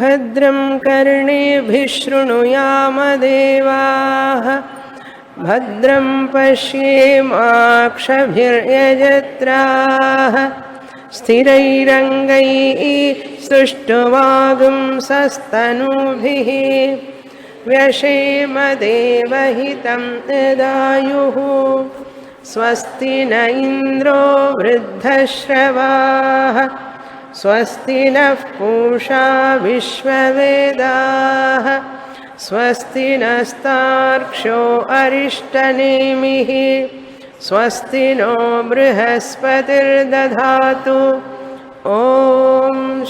भद्रं कर्णेभिः शृणुयामदेवाः भद्रं पश्येमाक्षभिर्यजत्राः स्थिरैरङ्गैः सुष्ठुवागुंसस्तनूभिः व्यशेमदेवहितं यदायुः स्वस्ति न इन्द्रो वृद्धश्रवाः स्वस्ति नः पूषा विश्ववेदाः स्वस्ति नस्तार्क्ष्यो अरिष्टनेमिः स्वस्ति नो बृहस्पतिर्दधातु ॐ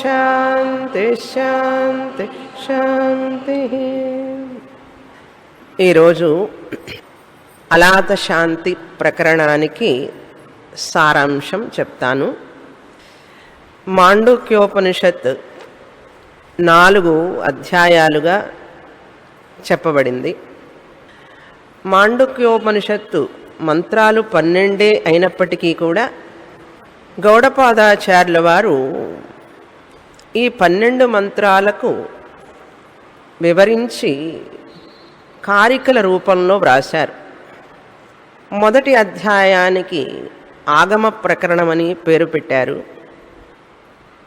शान्ति शान्ति शान्तिः। ఈరోజు అలాత శాంతి ప్రకరణానికి సారాంశం చెప్తాను. మాండూక్యోపనిషత్ 4 అధ్యాయాలుగా చెప్పబడింది. మాండూక్యోపనిషత్తు మంత్రాలు 12 అయినప్పటికీ కూడా గౌడపాదాచార్యుల వారు ఈ 12 మంత్రాలకు వివరించి కారికల రూపంలో వ్రాశారు. మొదటి అధ్యాయానికి ఆగమ ప్రకరణమని పేరు పెట్టారు.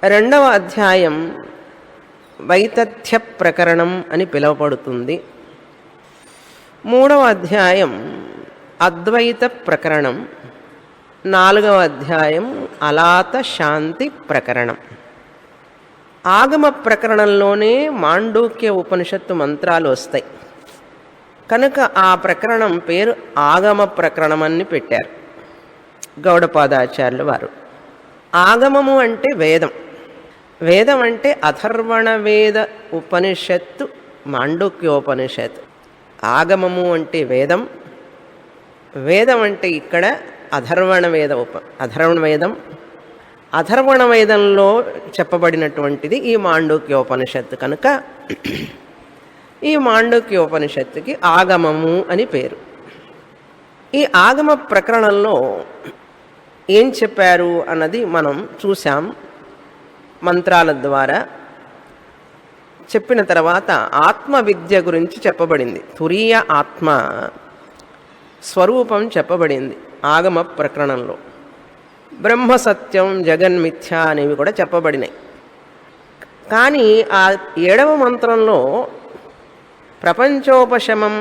రెండవ అధ్యాయం వైతథ్య ప్రకరణం అని పిలువబడుతుంది. మూడవ అధ్యాయం అద్వైత ప్రకరణం. 4వ అధ్యాయం అలాత శాంతి ప్రకరణం. ఆగమ ప్రకరణంలోనే మాండూక్య ఉపనిషత్తు మంత్రాలు వస్తాయి కనుక ఆ ప్రకరణం పేరు ఆగమ ప్రకరణం అని పెట్టారు గౌడపాదాచార్యుల వారు. ఆగమము అంటే వేదం, వేదం అంటే అథర్వణ వేద ఉపనిషత్తు మాండూక్యోపనిషత్తు. ఆగమము అంటే వేదం, వేదం అంటే ఇక్కడ అథర్వణ వేదం. అథర్వణ వేదంలో చెప్పబడినటువంటిది ఈ మాండూక్యోపనిషత్తు కనుక ఈ మాండూక్యోపనిషత్తుకి ఆగమము అని పేరు. ఈ ఆగమ ప్రకరణంలో ఏం చెప్పారు అన్నది మనం చూసాం. మంత్రాల ద్వారా చెప్పిన తర్వాత ఆత్మ విద్య గురించి చెప్పబడింది. తురీయ ఆత్మ స్వరూపం చెప్పబడింది ఆగమ ప్రకరణంలో. బ్రహ్మ సత్యం జగన్మిథ్య అనేవి కూడా చెప్పబడినాయి. కానీ ఆ 7వ మంత్రంలో ప్రపంచోపశమం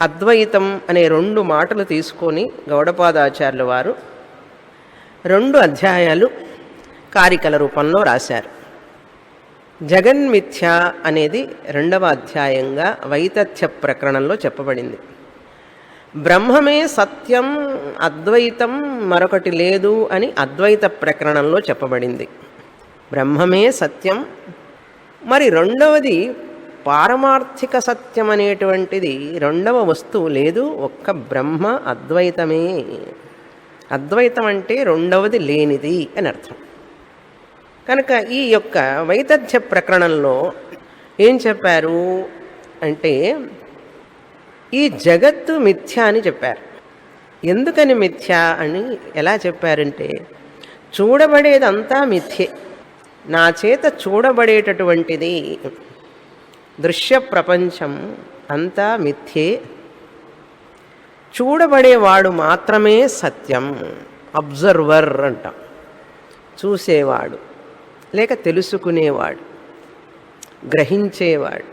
అద్వైతం అనే 2 మాటలు తీసుకొని గౌడపాదాచార్యుల వారు 2 అధ్యాయాలు కారికల రూపంలో రాశారు. జగన్మిథ్య అనేది 2వ అధ్యాయంగా వైతథ్య ప్రకరణంలో చెప్పబడింది. బ్రహ్మమే సత్యం, అద్వైతం మరొకటి లేదు అని అద్వైత ప్రకరణంలో చెప్పబడింది. బ్రహ్మమే సత్యం. మరి రెండవది పారమార్థిక సత్యం అనేటువంటిది 2వ వస్తువు లేదు, ఒక్క బ్రహ్మ అద్వైతమే. అద్వైతం అంటే రెండవది లేనిది అని అర్థం. కనుక ఈ యొక్క వైతథ్య ప్రకరణంలో ఏం చెప్పారు అంటే ఈ జగత్తు మిథ్య అని చెప్పారు. ఎందుకని మిథ్య అని ఎలా చెప్పారంటే చూడబడేదంతా మిథ్యే, నా చేత చూడబడేటటువంటిది దృశ్య ప్రపంచం అంతా మిథ్యే, చూడబడేవాడు మాత్రమే సత్యం. అబ్జర్వర్ అంటాం, చూసేవాడు లేక తెలుసుకునేవాడు, గ్రహించేవాడు.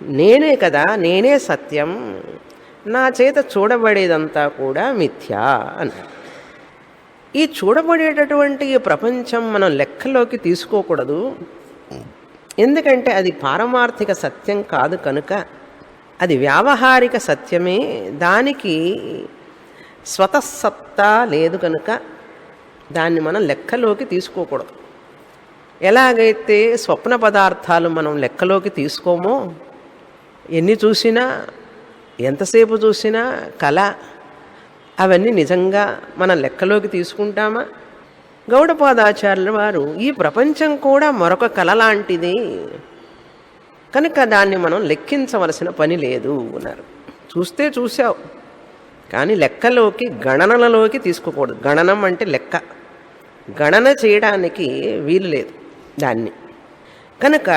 నేనే కదా, నేనే సత్యం, నా చేత చూడబడేదంతా కూడా మిథ్యా అన్నారు. ఈ చూడబడేటటువంటి ఈ ప్రపంచం మనం లెక్కలోకి తీసుకోకూడదు. ఎందుకంటే అది పారమార్థిక సత్యం కాదు కనుక, అది వ్యావహారిక సత్యమే. దానికి స్వతస్సత్తా లేదు కనుక దాన్ని మనం లెక్కలోకి తీసుకోకూడదు. ఎలాగైతే స్వప్న పదార్థాలు మనం లెక్కలోకి తీసుకోమో, ఎన్ని చూసినా ఎంతసేపు చూసినా కళ, అవన్నీ నిజంగా మనం లెక్కలోకి తీసుకుంటామా? గౌడపాదాచార్యుల వారు ఈ ప్రపంచం కూడా మరొక కళ లాంటిది కనుక దాన్ని మనం లెక్కించవలసిన పని లేదు అన్నారు. చూస్తే చూసావు కానీ లెక్కలోకి గణనలలోకి తీసుకోకూడదు. గణనం అంటే లెక్క, గణన చేయడానికి వీలు లేదు దాన్ని. కనుక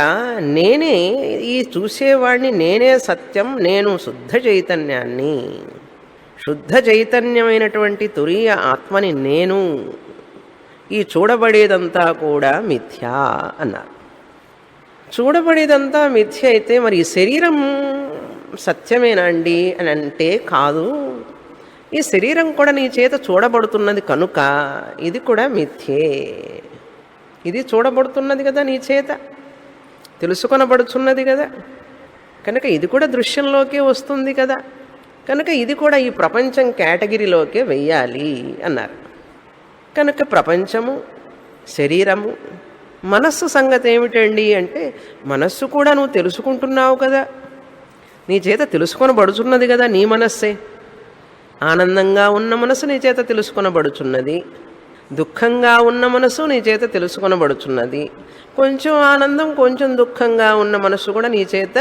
నేనే ఈ చూసేవాడిని, నేనే సత్యం, నేను శుద్ధ చైతన్యాన్ని, శుద్ధ చైతన్యమైనటువంటి తురీయ ఆత్మని నేను, ఈ చూడబడేదంతా కూడా మిథ్యా అన్నారు. చూడబడేదంతా మిథ్య అయితే మరి ఈ శరీరం సత్యమేనా అండి అని అంటే కాదు. ఈ శరీరం కూడా నీ చేత చూడబడుతున్నది కనుక ఇది కూడా మిథ్యే. ఇది చూడబడుతున్నది కదా, నీ చేత తెలుసుకొనబడుతున్నది కదా, కనుక ఇది కూడా దృశ్యంలోకే వస్తుంది కదా, కనుక ఇది కూడా ఈ ప్రపంచం కేటగిరీలోకే వెయ్యాలి అన్నారు. కనుక ప్రపంచము, శరీరము, మనస్సు సంగతి ఏమిటండి అంటే మనస్సు కూడా నువ్వు తెలుసుకుంటున్నావు కదా, నీ చేత తెలుసుకొనబడుచున్నది కదా, నీ మనస్సే. ఆనందంగా ఉన్న మనసు నీ చేత తెలుసుకొనబడుచున్నది, దుఃఖంగా ఉన్న మనసు నీ చేత తెలుసుకొనబడుచున్నది, కొంచెం ఆనందం కొంచెం దుఃఖంగా ఉన్న మనసు కూడా నీ చేత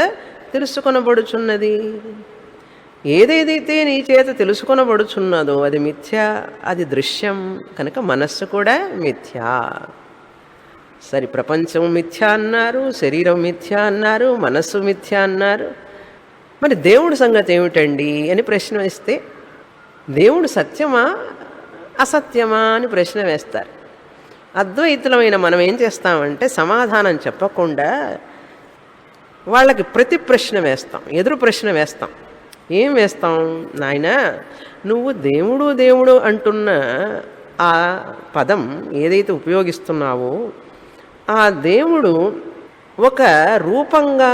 తెలుసుకొనబడుచున్నది. ఏదేదైతే నీ చేత తెలుసుకొనబడుచున్నదో అది మిథ్య, అది దృశ్యం, కనుక మనస్సు కూడా మిథ్యా. సరి ప్రపంచం మిథ్య అన్నారు, శరీరం మిథ్య అన్నారు, మనస్సు మిథ్య అన్నారు. మరి దేవుడి సంగతి ఏమిటండి అని ప్రశ్న వేస్తే దేవుడు సత్యమా అసత్యమా అని ప్రశ్న వేస్తారు. అద్వైతులమైన మనం ఏం చేస్తామంటే సమాధానం చెప్పకుండా వాళ్ళకి ప్రతి ప్రశ్న వేస్తాం, ఎదురు ప్రశ్న వేస్తాం. ఏం వేస్తాం? నాయన, నువ్వు దేవుడు దేవుడు అంటున్న ఆ పదం ఏదైతే ఉపయోగిస్తున్నావో ఆ దేవుడు ఒక రూపంగా,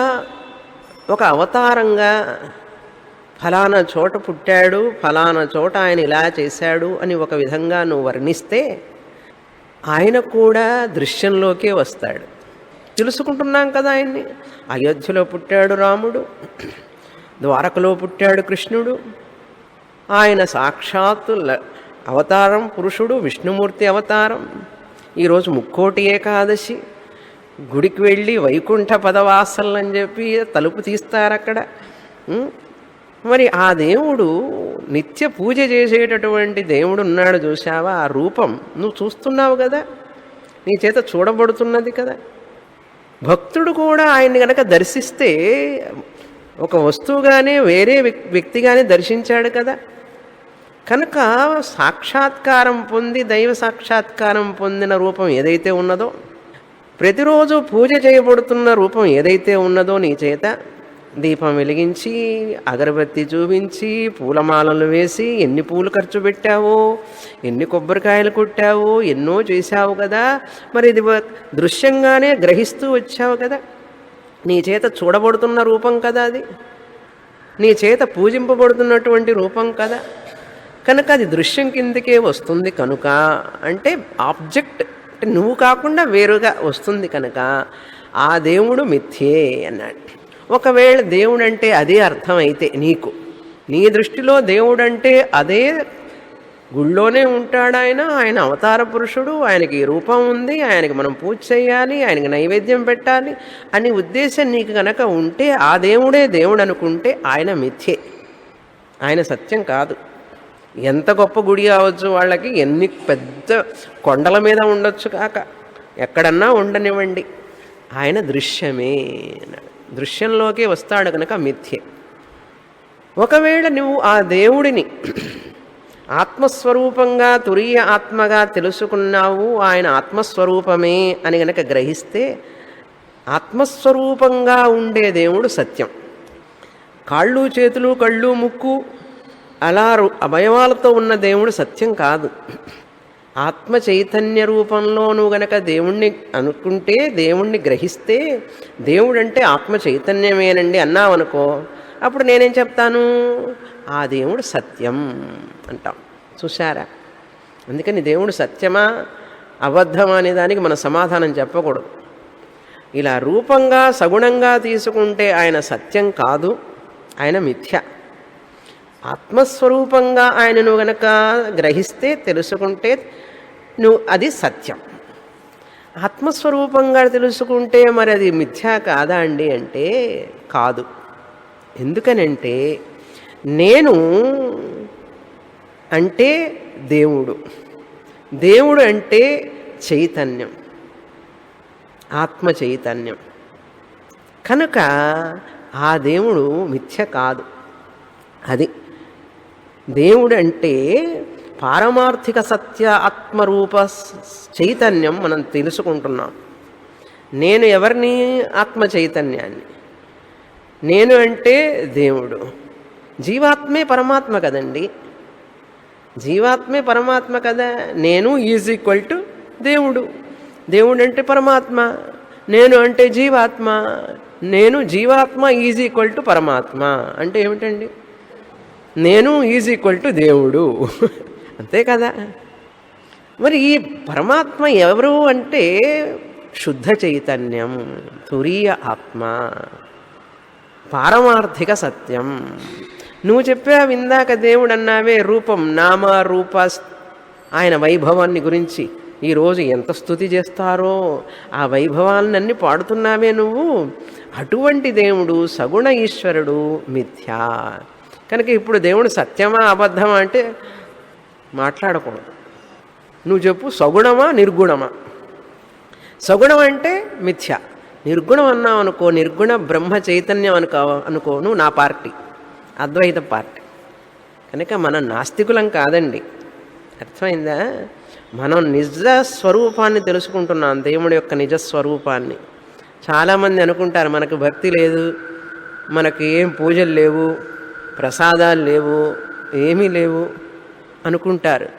ఒక అవతారంగా ఫలానా చోట పుట్టాడు, ఫలానా చోట ఆయన ఇలా చేశాడు అని ఒక విధంగా నువ్వు వర్ణిస్తే ఆయన కూడా దృశ్యంలోకే వస్తాడు. తెలుసుకుంటున్నాం కదా ఆయన్ని. అయోధ్యలో పుట్టాడు రాముడు, ద్వారకలో పుట్టాడు కృష్ణుడు, ఆయన సాక్షాత్తు అవతారం పురుషుడు, విష్ణుమూర్తి అవతారం. ఈరోజు ముక్కోటి ఏకాదశి, గుడికి వెళ్ళి వైకుంఠ పదవాసలు అని చెప్పి తలుపు తీస్తారు అక్కడ. మరి ఆ దేవుడు నిత్య పూజ చేసేటటువంటి దేవుడు ఉన్నాడు, చూసావా? ఆ రూపం నువ్వు చూస్తున్నావు కదా, నీ చేత చూడబడుతున్నది కదా. భక్తుడు కూడా ఆయన్ని కనుక దర్శిస్తే ఒక వస్తువుగానే వేరే వ్యక్తిగానే దర్శించాడు కదా. కనుక సాక్షాత్కారం పొంది, దైవ సాక్షాత్కారం పొందిన రూపం ఏదైతే ఉన్నదో, ప్రతిరోజు పూజ చేయబడుతున్న రూపం ఏదైతే ఉన్నదో, నీ చేత దీపం వెలిగించి, అగరబత్తి చూపించి, పూలమాలలు వేసి, ఎన్ని పూలు ఖర్చు పెట్టావో, ఎన్ని కొబ్బరికాయలు కొట్టావో, ఎన్నో చేశావు కదా. మరి ఇది దృశ్యంగానే గ్రహిస్తూ వచ్చావు కదా, నీ చేత చూడబడుతున్న రూపం కదా, అది నీ చేత పూజింపబడుతున్నటువంటి రూపం కదా. కనుక అది దృశ్యం కిందకే వస్తుంది కనుక, అంటే ఆబ్జెక్ట్ అంటే నువ్వు కాకుండా వేరుగా వస్తుంది కనుక ఆ దేవుడు మిథ్యే అన్నాడు. ఒకవేళ దేవుడు అంటే అదే అర్థమైతే నీకు, నీ దృష్టిలో దేవుడు అంటే అదే, గుళ్ళోనే ఉంటాడు ఆయన, ఆయన అవతార పురుషుడు, ఆయనకి రూపం ఉంది, ఆయనకి మనం పూజ చేయాలి, ఆయనకి నైవేద్యం పెట్టాలి అని ఉద్దేశం నీకు కనుక ఉంటే ఆ దేవుడే దేవుడు అనుకుంటే ఆయన మిథ్యే, ఆయన సత్యం కాదు. ఎంత గొప్ప గుడి కావచ్చు వాళ్ళకి, ఎన్ని పెద్ద కొండల మీద ఉండొచ్చు కాక, ఎక్కడన్నా ఉండనివ్వండి, ఆయన దృశ్యమే, దృశ్యంలోకి వస్తాడు కనుక మిథ్యే. ఒకవేళ నువ్వు ఆ దేవుడిని ఆత్మస్వరూపంగా, తురీయ ఆత్మగా తెలుసుకున్నావు, ఆయన ఆత్మస్వరూపమే అని గనక గ్రహిస్తే ఆత్మస్వరూపంగా ఉండే దేవుడు సత్యం. కాళ్ళు చేతులు కళ్ళు ముక్కు అలా అవయవాలతో ఉన్న దేవుడు సత్యం కాదు. ఆత్మ చైతన్య రూపంలో నువ్వు గనక దేవుణ్ణి అనుకుంటే, దేవుణ్ణి గ్రహిస్తే, దేవుడంటే ఆత్మ చైతన్యమేనండి అన్నావనుకో, అప్పుడు నేనేం చెప్తాను? ఆ దేవుడు సత్యం అంటాం. చూశారా? అందుకని దేవుడు సత్యమా అబద్ధమా అనే దానికి మన సమాధానం చెప్పకూడదు. ఇలా రూపంగా సగుణంగా తీసుకుంటే ఆయన సత్యం కాదు, ఆయన మిథ్య. ఆత్మస్వరూపంగా ఆయన నువ్వు గనక గ్రహిస్తే, తెలుసుకుంటే నువ్వు అది సత్యం. ఆత్మస్వరూపంగా తెలుసుకుంటే మరి అది మిథ్యా కాదా అండి అంటే కాదు. ఎందుకనంటే నేను అంటే దేవుడు, దేవుడు అంటే చైతన్యం, ఆత్మ చైతన్యం. కనుక ఆ దేవుడు మిథ్య కాదు. అది దేవుడు అంటే పారమార్థిక సత్య ఆత్మరూప చైతన్యం మనం తెలుసుకుంటున్నాం. నేను ఎవరిని? ఆత్మ చైతన్యాన్ని. నేను అంటే దేవుడు. జీవాత్మే పరమాత్మ కదండి. జీవాత్మే పరమాత్మ కదా. నేను ఈజ్ ఈక్వల్ టు దేవుడు. దేవుడు అంటే పరమాత్మ, నేను అంటే జీవాత్మ. నేను జీవాత్మ ఈజ్ ఈక్వల్ టు పరమాత్మ అంటే ఏమిటండి? నేను ఈజ్ ఈక్వల్ టు దేవుడు. అంతే కదా. మరి ఈ పరమాత్మ ఎవరు అంటే శుద్ధ చైతన్యం, తురీయ ఆత్మ, పారమార్థిక సత్యం. నువ్వు చెప్పావు ఇందాక దేవుడు అన్నావే, రూపం, నామ రూప, ఆయన వైభవాన్ని గురించి ఈరోజు ఎంత స్తుతి చేస్తారో ఆ వైభవాలన్నీ పాడుతున్నావే నువ్వు. అటువంటి దేవుడు సగుణ ఈశ్వరుడు మిథ్యా. కనుక ఇప్పుడు దేవుడు సత్యమా అబద్ధమా అంటే మాట్లాడకూడదు. నువ్వు చెప్పు, సగుణమా నిర్గుణమా? సగుణం అంటే మిథ్య, నిర్గుణం అన్నావు అనుకో, నిర్గుణ బ్రహ్మ చైతన్యం అనుకో నువ్వు నా పార్టీ, అద్వైత పార్టీ. కనుక మనం నాస్తికులం కాదండి. అర్థమైందా? మనం నిజ స్వరూపాన్ని తెలుసుకుంటున్నాం, దేవుడి యొక్క నిజస్వరూపాన్ని. చాలామంది అనుకుంటారు మనకు భక్తి లేదు, మనకు ఏం పూజలు లేవు, ప్రసాదాలు లేవు, ఏమీ లేవు అనుకుంటారు.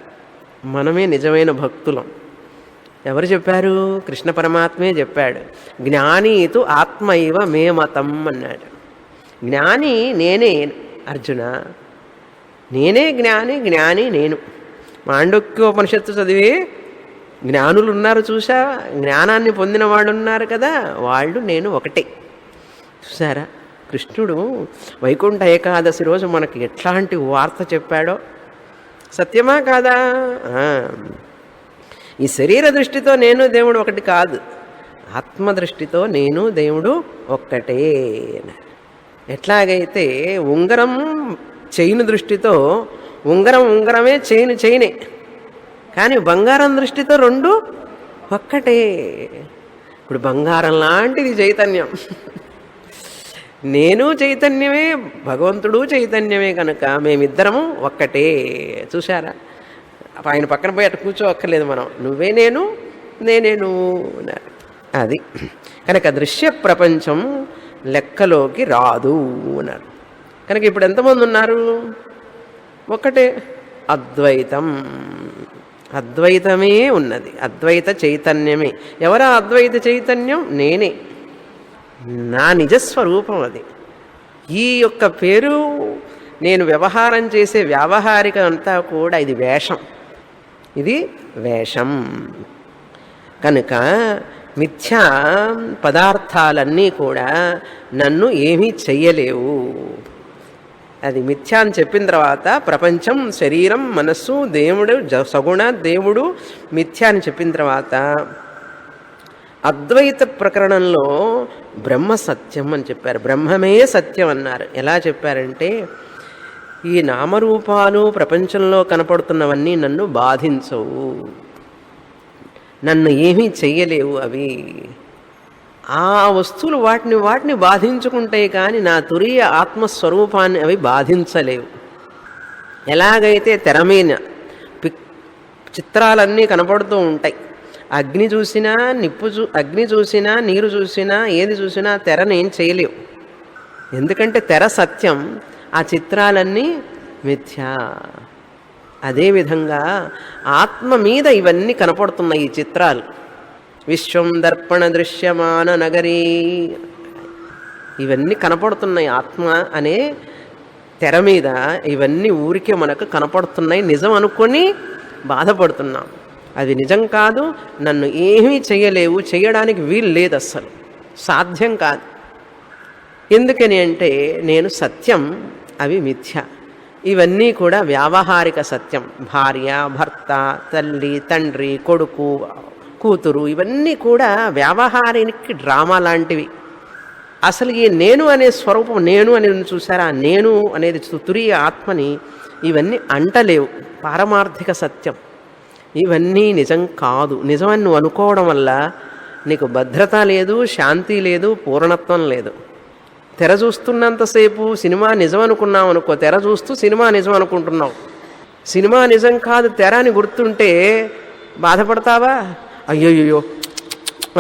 మనమే నిజమైన భక్తులం. ఎవరు చెప్పారు? కృష్ణ పరమాత్మే చెప్పాడు. జ్ఞానీతు ఆత్మైవ మే మతం అన్నాడు. జ్ఞాని నేనే అర్జున, నేనే జ్ఞాని, జ్ఞాని నేను. మాండూక్యోపనిషత్తు చదివి జ్ఞానులు ఉన్నారు చూసా, జ్ఞానాన్ని పొందిన వాళ్ళు ఉన్నారు కదా, వాళ్ళు నేను ఒకటే. చూసారా కృష్ణుడు వైకుంఠ ఏకాదశి రోజు మనకి ఎట్లాంటి వార్త చెప్పాడో. సత్యమా కాదా? ఈ శరీర దృష్టితో నేను దేవుడు ఒకటి కాదు, ఆత్మదృష్టితో నేను దేవుడు ఒక్కటే. ఎట్లాగైతే ఉంగరం చైన్ దృష్టితో ఉంగరం ఉంగరమే, చైన్ చైనే, కానీ బంగారం దృష్టితో రెండు ఒక్కటే. ఇప్పుడు బంగారం లాంటిది చైతన్యం. నేను చైతన్యమే, భగవంతుడు చైతన్యమే, కనుక మేమిద్దరము ఒక్కటే. చూశారా? ఆయన పక్కన పోయి అటు కూర్చోక్కర్లేదు మనం, నువ్వే నేను, నేనే నువ్వు. అది కనుక దృశ్య ప్రపంచం లెక్కలోకి రాదు అన్నారు. కనుక ఇప్పుడు ఎంతమంది ఉన్నారు? ఒకటే, అద్వైతం. అద్వైతమే ఉన్నది, అద్వైత చైతన్యమే. ఎవరా అద్వైత చైతన్యం? నేనే, నా నిజస్వరూపం అది. ఈ యొక్క పేరు నేను వ్యవహారం చేసే వ్యావహారిక అంతా కూడా ఇది వేషం, ఇది వేషం. కనుక మిథ్యా పదార్థాలన్నీ కూడా నన్ను ఏమీ చెయ్యలేవు. అది మిథ్యా అని చెప్పిన తర్వాత ప్రపంచం, శరీరం, మనస్సు, దేవుడు, సగుణ దేవుడు మిథ్యా అని చెప్పిన తర్వాత అద్వైత ప్రకరణంలో బ్రహ్మ సత్యం అని చెప్పారు. బ్రహ్మమే సత్యం అన్నారు. ఎలా చెప్పారంటే, ఈ నామరూపాలు ప్రపంచంలో కనపడుతున్నవన్నీ నన్ను బాధించవు, నన్ను ఏమీ చెయ్యలేవు. అవి ఆ వస్తువులు వాటిని బాధించుకుంటాయి, కానీ నా తురీయ ఆత్మస్వరూపాన్ని అవి బాధించలేవు. ఎలాగైతే తెర మీద చిత్రాలన్నీ కనపడుతూ ఉంటాయి, అగ్ని చూసినా, అగ్ని చూసినా, నీరు చూసినా, ఏది చూసినా తెరని ఏం చేయలేవు. ఎందుకంటే తెర సత్యం, ఆ చిత్రాలన్నీ మిథ్యా. అదేవిధంగా ఆత్మ మీద ఇవన్నీ కనపడుతున్నాయి, ఈ చిత్రాలు. విశ్వం దర్పణ దృశ్యమాన నగరీ, ఇవన్నీ కనపడుతున్నాయి ఆత్మ అనే తెర మీద. ఇవన్నీ ఊరికే మనకు కనపడుతున్నాయి, నిజం అనుకొని బాధపడుతున్నాం. అది నిజం కాదు, నన్ను ఏమీ చేయలేవు, చేయడానికి వీలు లేదు, అస్సలు సాధ్యం కాదు. ఎందుకని అంటే నేను సత్యం, అవి మిథ్య. ఇవన్నీ కూడా వ్యావహారిక సత్యం. భార్య, భర్త, తల్లి, తండ్రి, కొడుకు, కూతురు, ఇవన్నీ కూడా వ్యావహారిక డ్రామా లాంటివి. అసలు ఈ నేను అనే స్వరూపం, నేను అనేది చూసారా, నేను అనేది తురీయ ఆత్మని ఇవన్నీ అంటలేవు. పారమార్థిక సత్యం ఇవన్నీ నిజం కాదు. నిజమని నువ్వు అనుకోవడం వల్ల నీకు భద్రత లేదు, శాంతి లేదు, పూర్ణత్వం లేదు. తెర చూస్తున్నంతసేపు సినిమా నిజం అనుకున్నావు అనుకో, తెర చూస్తూ సినిమా నిజం అనుకుంటున్నావు. సినిమా నిజం కాదు తెర అని గుర్తుంటే బాధపడతావా? అయ్యోయ్యో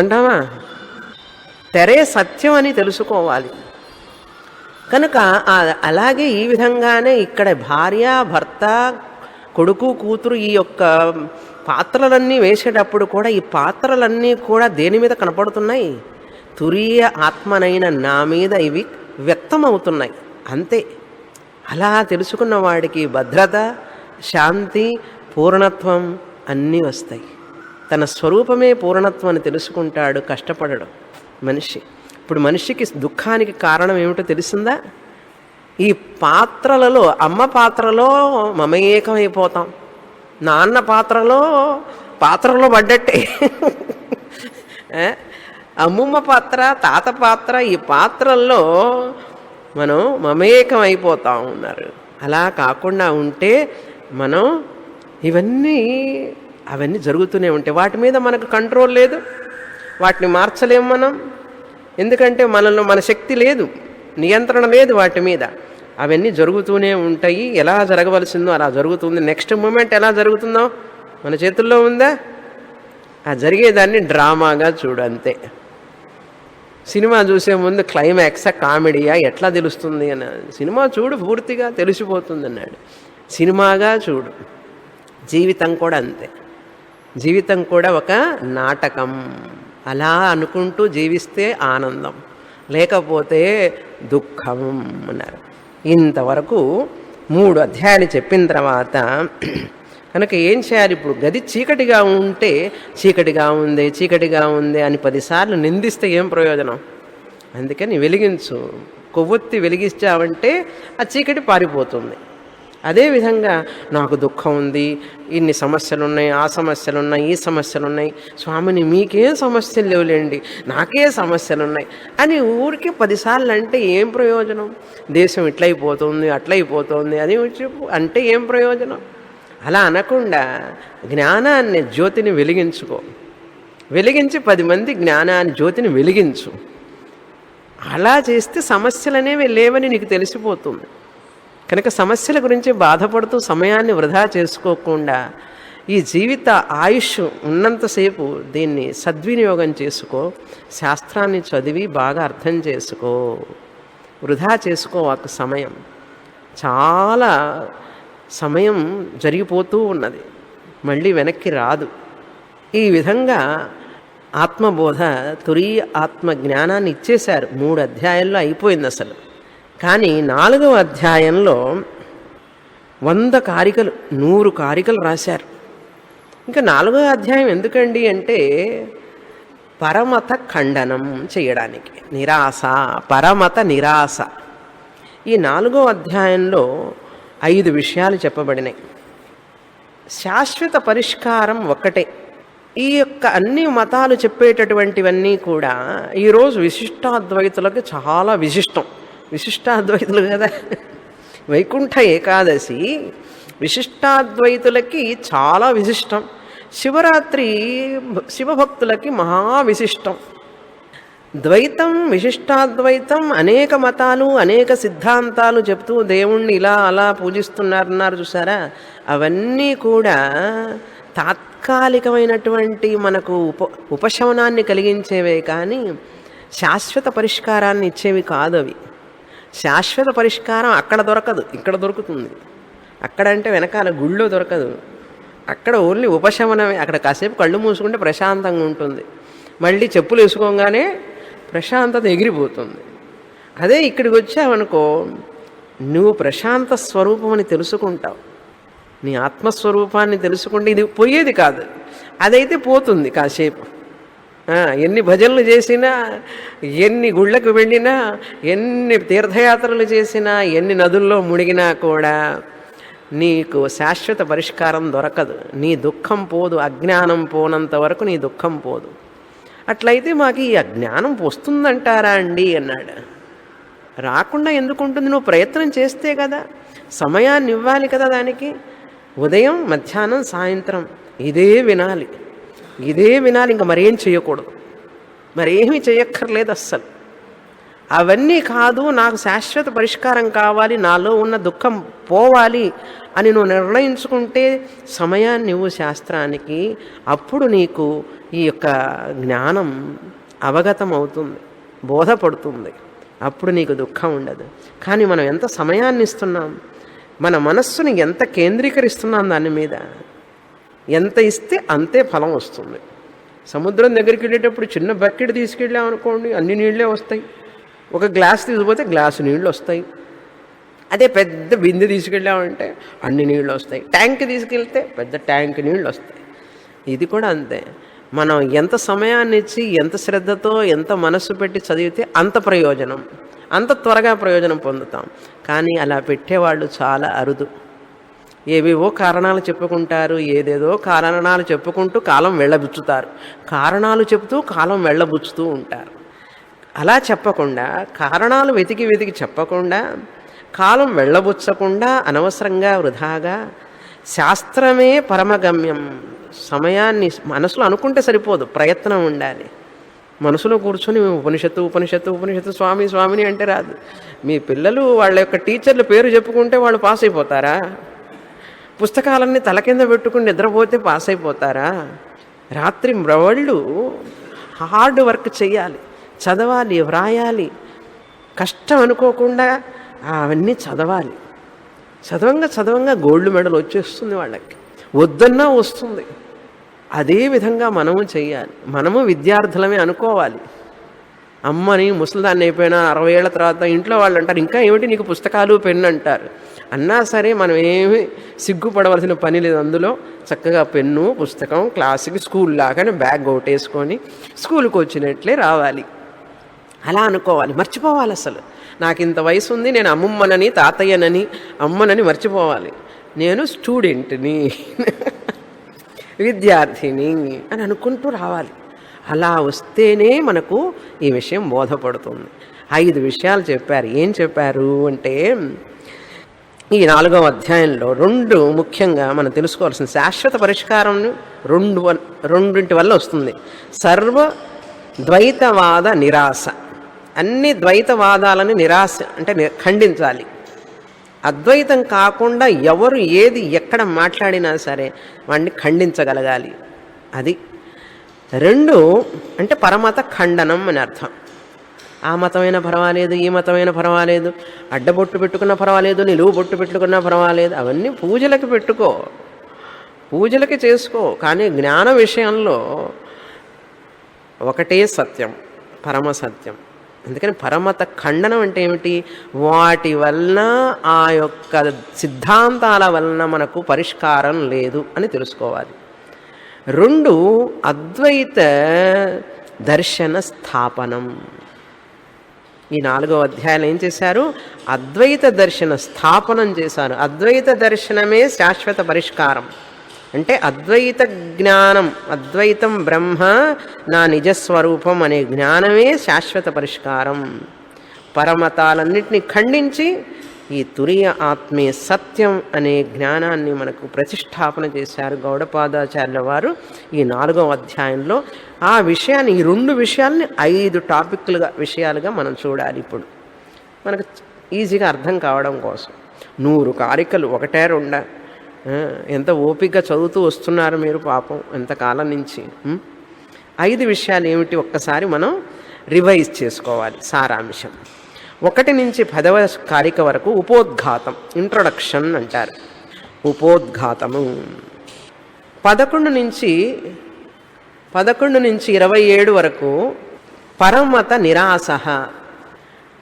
అంటావా? తెరే సత్యం అని తెలుసుకోవాలి. కనుక అలాగే ఈ విధంగానే ఇక్కడ భార్య, భర్త, కొడుకు, కూతురు ఈ యొక్క పాత్రలన్నీ వేసేటప్పుడు కూడా ఈ పాత్రలన్నీ కూడా దేని మీద కనపడుతున్నాయి? తురీయ ఆత్మనైన నా మీద ఇవి వ్యక్తమవుతున్నాయి అంతే. అలా తెలుసుకున్న వాడికి భద్రత, శాంతి, పూర్ణత్వం అన్నీ వస్తాయి. తన స్వరూపమే పూర్ణత్వం అని తెలుసుకుంటాడు, కష్టపడడు మనిషి. ఇప్పుడు మనిషికి దుఃఖానికి కారణం ఏమిటో తెలిసిందా? ఈ పాత్రలలో, అమ్మ పాత్రలో మమేకమైపోతాం, నాన్న పాత్రలో పడ్డట్టే. అమ్మమ్మ పాత్ర, తాత పాత్ర, ఈ పాత్రల్లో మనం మమేకం అయిపోతాం ఉన్నారు. అలా కాకుండా ఉంటే మనం అవన్నీ జరుగుతూనే ఉంటాయి. వాటి మీద మనకు కంట్రోల్ లేదు, వాటిని మార్చలేము మనం. ఎందుకంటే మనలో మన శక్తి లేదు, నియంత్రణ లేదు వాటి మీద. అవన్నీ జరుగుతూనే ఉంటాయి. ఎలా జరగవలసిందో అలా జరుగుతుంది. నెక్స్ట్ మూమెంట్ ఎలా జరుగుతుందో మన చేతుల్లో ఉందా? ఆ జరిగేదాన్ని డ్రామాగా చూడు అంతే. సినిమా చూసే ముందు క్లైమాక్సా కామెడీయా ఎట్లా తెలుస్తుంది అని సినిమా చూడు, పూర్తిగా తెలిసిపోతుంది అన్నాడు. సినిమాగా చూడు. జీవితం కూడా అంతే. జీవితం కూడా ఒక నాటకం. అలా అనుకుంటూ జీవిస్తే ఆనందం, లేకపోతే దుఃఖం అన్నారు. ఇంతవరకు 3 అధ్యాయాలు చెప్పిన తర్వాత కనుక ఏం చేయాలి? ఇప్పుడు గది చీకటిగా ఉంటే చీకటిగా ఉంది అని 10 సార్లు నిందిస్తే ఏం ప్రయోజనం? అందుకని వెలిగించు. కొవ్వొత్తి వెలిగించావంటే ఆ చీకటి పారిపోతుంది. అదేవిధంగా నాకు దుఃఖం ఉంది, ఇన్ని సమస్యలు ఉన్నాయి, ఆ సమస్యలు ఉన్నాయి, ఈ సమస్యలు ఉన్నాయి, స్వామిని మీకేం సమస్యలు లేవులేండి, నాకే సమస్యలు ఉన్నాయి అని ఊరికి 10 సార్లు అంటే ఏం ప్రయోజనం? దేశం ఇట్లయిపోతుంది, అట్లయిపోతుంది అని అంటే ఏం ప్రయోజనం? అలా అనకుండా జ్ఞానాన్ని, జ్యోతిని వెలిగించుకో. వెలిగించి 10 మంది జ్ఞానాన్ని, జ్యోతిని వెలిగించు. అలా చేస్తే సమస్యలు అనేవి లేవని నీకు తెలిసిపోతుంది. కనుక సమస్యల గురించి బాధపడుతూ సమయాన్ని వృధా చేసుకోకుండా ఈ జీవిత ఆయుష్ ఉన్నంతసేపు దీన్ని సద్వినియోగం చేసుకో. శాస్త్రాన్ని చదివి బాగా అర్థం చేసుకో. వృధా చేసుకో ఒక సమయం. చాలా సమయం జరిగిపోతూ ఉన్నది, మళ్ళీ వెనక్కి రాదు. ఈ విధంగా ఆత్మబోధ, తురీయ ఆత్మ జ్ఞానాన్ని ఇచ్చేశారు. 3 అధ్యాయాల్లో అయిపోయింది అసలు. కానీ 4వ అధ్యాయంలో 100 కారికలు, 100 కారికలు రాశారు. ఇంకా 4వ అధ్యాయం ఎందుకండి అంటే పరమత ఖండనం చేయడానికి. నిరాశ, పరమత నిరాశ. ఈ 4వ అధ్యాయంలో 5 విషయాలు చెప్పబడినాయి. శాశ్వత పరిష్కారం ఒక్కటే. ఈ యొక్క అన్ని మతాలు చెప్పేటటువంటివన్నీ కూడా ఈరోజు విశిష్టాద్వైతులకు చాలా విశిష్టం. విశిష్టాద్వైతులు కదా, వైకుంఠ ఏకాదశి విశిష్టాద్వైతులకి చాలా విశిష్టం. శివరాత్రి శివభక్తులకి మహా విశిష్టం. ద్వైతం, విశిష్టాద్వైతం, అనేక మతాలు, అనేక సిద్ధాంతాలు చెప్తూ దేవుణ్ణి ఇలా అలా పూజిస్తున్నారన్నారు చూసారా, అవన్నీ కూడా తాత్కాలికమైనటువంటి మనకు ఉపశమనాన్ని కలిగించేవే కానీ శాశ్వత పరిష్కారాన్ని ఇచ్చేవి కాదు అవి. శాశ్వత పరిష్కారం అక్కడ దొరకదు, ఇక్కడ దొరుకుతుంది. అక్కడ అంటే వెనకాల గుళ్ళో దొరకదు. అక్కడ ఓన్లీ ఉపశమనమే. అక్కడ కాసేపు కళ్ళు మూసుకుంటే ప్రశాంతంగా ఉంటుంది, మళ్ళీ చెప్పులు వేసుకోగానే ప్రశాంతత ఎగిరిపోతుంది. అదే ఇక్కడికి వచ్చావనుకో, నువ్వు ప్రశాంత స్వరూపం అని తెలుసుకుంటావు. నీ ఆత్మస్వరూపాన్ని తెలుసుకుంటే ఇది పోయేది కాదు, అదైతే పోతుంది కాసేపు. ఎన్ని భజనలు చేసినా, ఎన్ని గుళ్ళకు వెళ్ళినా, ఎన్ని తీర్థయాత్రలు చేసినా, ఎన్ని నదుల్లో మునిగినా కూడా నీకు శాశ్వత పరిష్కారం దొరకదు. నీ దుఃఖం పోదు. అజ్ఞానం పోనంత వరకు నీ దుఃఖం పోదు. అట్లయితే మాకు ఈ అజ్ఞానం వస్తుందంటారా అండి అన్నాడు. రాకుండా ఎందుకుంటుంది? నువ్వు ప్రయత్నం చేస్తే కదా, సమయాన్ని ఇవ్వాలి కదా దానికి. ఉదయం, మధ్యాహ్నం, సాయంత్రం ఇదే వినాలి, ఇంకా మరేం చేయకూడదు. మరేమీ చేయక్కర్లేదు అస్సలు. అవన్నీ కాదు, నాకు శాశ్వత పరిష్కారం కావాలి, నాలో ఉన్న దుఃఖం పోవాలి అని నువ్వు నిర్ణయించుకుంటే సమయాన్ని ఇవ్వు శాస్త్రానికి. అప్పుడు నీకు ఈ యొక్క జ్ఞానం అవగతం అవుతుంది, బోధపడుతుంది. అప్పుడు నీకు దుఃఖం ఉండదు. కానీ మనం ఎంత సమయాన్ని ఇస్తున్నాం, మన మనస్సుని ఎంత కేంద్రీకరిస్తున్నాం దాని మీద, ఎంత ఇస్తే అంతే ఫలం వస్తుంది. సముద్రం దగ్గరికి వెళ్ళేటప్పుడు చిన్న బకెట్ తీసుకెళ్ళామనుకోండి, అన్ని నీళ్ళే వస్తాయి. ఒక గ్లాస్ తీసుకుపోతే గ్లాసు నీళ్ళు వస్తాయి. అదే పెద్ద బిందె తీసుకెళ్ళామంటే అన్ని నీళ్ళు వస్తాయి. ట్యాంక్ తీసుకెళ్తే పెద్ద ట్యాంక్ నీళ్ళు వస్తాయి. ఇది కూడా అంతే. మనం ఎంత సమయాన్ని ఇచ్చి, ఎంత శ్రద్ధతో, ఎంత మనస్సు పెట్టి చదివితే అంత ప్రయోజనం, అంత త్వరగా ప్రయోజనం పొందుతాం. కానీ అలా పెట్టేవాళ్ళు చాలా అరుదు. ఏవేవో కారణాలు చెప్పుకుంటారు, ఏదేదో కారణాలు చెప్పుకుంటూ కాలం వెళ్ళబుచ్చుతారు. కారణాలు చెప్తూ కాలం వెళ్ళబుచ్చుతూ ఉంటారు. అలా చెప్పకుండా, కారణాలు వెతికి వెతికి చెప్పకుండా, కాలం వెళ్ళబుచ్చకుండా, అనవసరంగా వృధాగా శాస్త్రమే పరమగమ్యం. సమయాన్ని మనసులో అనుకుంటే సరిపోదు, ప్రయత్నం ఉండాలి. మనసులో కూర్చొని ఉపనిషత్తు ఉపనిషత్తు ఉపనిషత్తు స్వామి స్వామిని అంటే రాదు. మీ పిల్లలు వాళ్ళ యొక్క టీచర్ల పేరు చెప్పుకుంటే వాళ్ళు పాస్ అయిపోతారా? పుస్తకాలన్నీ తల కింద పెట్టుకుని నిద్రపోతే పాస్ అయిపోతారా? రాత్రి బ్రవళ్ళు హార్డ్ వర్క్ చేయాలి, చదవాలి, వ్రాయాలి, కష్టం అనుకోకుండా అవన్నీ చదవాలి. చదవంగా చదవంగా గోల్డ్ మెడల్ వచ్చేస్తుంది వాళ్ళకి, వద్దన్నా వస్తుంది. అదేవిధంగా మనము చెయ్యాలి. మనము విద్యార్థులమే అనుకోవాలి. అమ్మని ముసలిదాన్ని అయిపోయినా 60 ఏళ్ల తర్వాత ఇంట్లో వాళ్ళు అంటారు, ఇంకా ఏమిటి నీకు పుస్తకాలు పెన్ను అంటారు. అన్నా సరే మనం ఏమి సిగ్గుపడవలసిన పని లేదు. అందులో చక్కగా పెన్ను పుస్తకం క్లాసుకి స్కూల్ లాగానే బ్యాగ్ ఒకటేసుకొని స్కూల్కి వచ్చినట్లే రావాలి. అలా అనుకోవాలి, మర్చిపోవాలి. అసలు నాకు ఇంత వయసు ఉంది, నేను అమ్మమ్మనని తాతయ్యనని అమ్మనని మర్చిపోవాలి. నేను స్టూడెంట్ని, విద్యార్థిని అని అనుకుంటూ రావాలి. అలా వస్తేనే మనకు ఈ విషయం బోధపడుతుంది. 5 విషయాలు చెప్పారు. ఏం చెప్పారు అంటే, ఈ 4వ అధ్యాయంలో 2 ముఖ్యంగా మనం తెలుసుకోవాల్సిన శాశ్వత పరిష్కారం రెండింటి వల్ల వస్తుంది. సర్వ ద్వైతవాద నిరాశ. అన్ని ద్వైతవాదాలని నిరాశ అంటే ఖండించాలి. అద్వైతం కాకుండా ఎవరు ఏది ఎక్కడ మాట్లాడినా సరే వాడిని ఖండించగలగాలి. అది 2 అంటే పరమత ఖండనం అని అర్థం. ఆ మతమైన పర్వాలేదు, ఈ మతమైన పర్వాలేదు, అడ్డబొట్టు పెట్టుకున్నా పర్వాలేదు, నిలువు బొట్టు పెట్టుకున్నా పర్వాలేదు, అవన్నీ పూజలకి పెట్టుకో, పూజలకి చేసుకో. కానీ జ్ఞాన విషయంలో ఒకటే సత్యం, పరమ సత్యం. అందుకని పరమత ఖండనం అంటే ఏమిటి? వాటి వలన ఆ యొక్క సిద్ధాంతాల వలన మనకు పరిష్కారం లేదు అని తెలుసుకోవాలి. 2 అద్వైత దర్శన స్థాపనం. ఈ 4వ అధ్యాయంలో ఏం చేశారు? అద్వైత దర్శన స్థాపనం చేశారు. అద్వైత దర్శనమే శాశ్వత పరిష్కారం. అంటే అద్వైత జ్ఞానం, అద్వైతం బ్రహ్మ నా నిజస్వరూపం అనే జ్ఞానమే శాశ్వత పరిష్కారం. పరమతాలన్నింటినీ ఖండించి ఈ తురియ ఆత్మే సత్యం అనే జ్ఞానాన్ని మనకు ప్రతిష్టాపన చేశారు గౌడపాదాచార్యుల వారు ఈ 4వ అధ్యాయంలో. ఆ విషయాన్ని, ఈ 2 విషయాల్ని 5 విషయాలుగా మనం చూడాలి. ఇప్పుడు మనకు ఈజీగా అర్థం కావడం కోసం 100 కారికలు, 1-2 ఎంత ఓపికగా చదువుతూ వస్తున్నారు మీరు పాపం ఎంతకాలం నుంచి. 5 విషయాలు ఏమిటి ఒక్కసారి మనం రివైజ్ చేసుకోవాలి. సారాంశం 1 నుంచి 10వ కారిక వరకు ఉపోద్ఘాతం, ఇంట్రొడక్షన్ అంటారు. ఉపోద్ఘాతము 11 నుంచి 27 వరకు పరమత నిరాశ.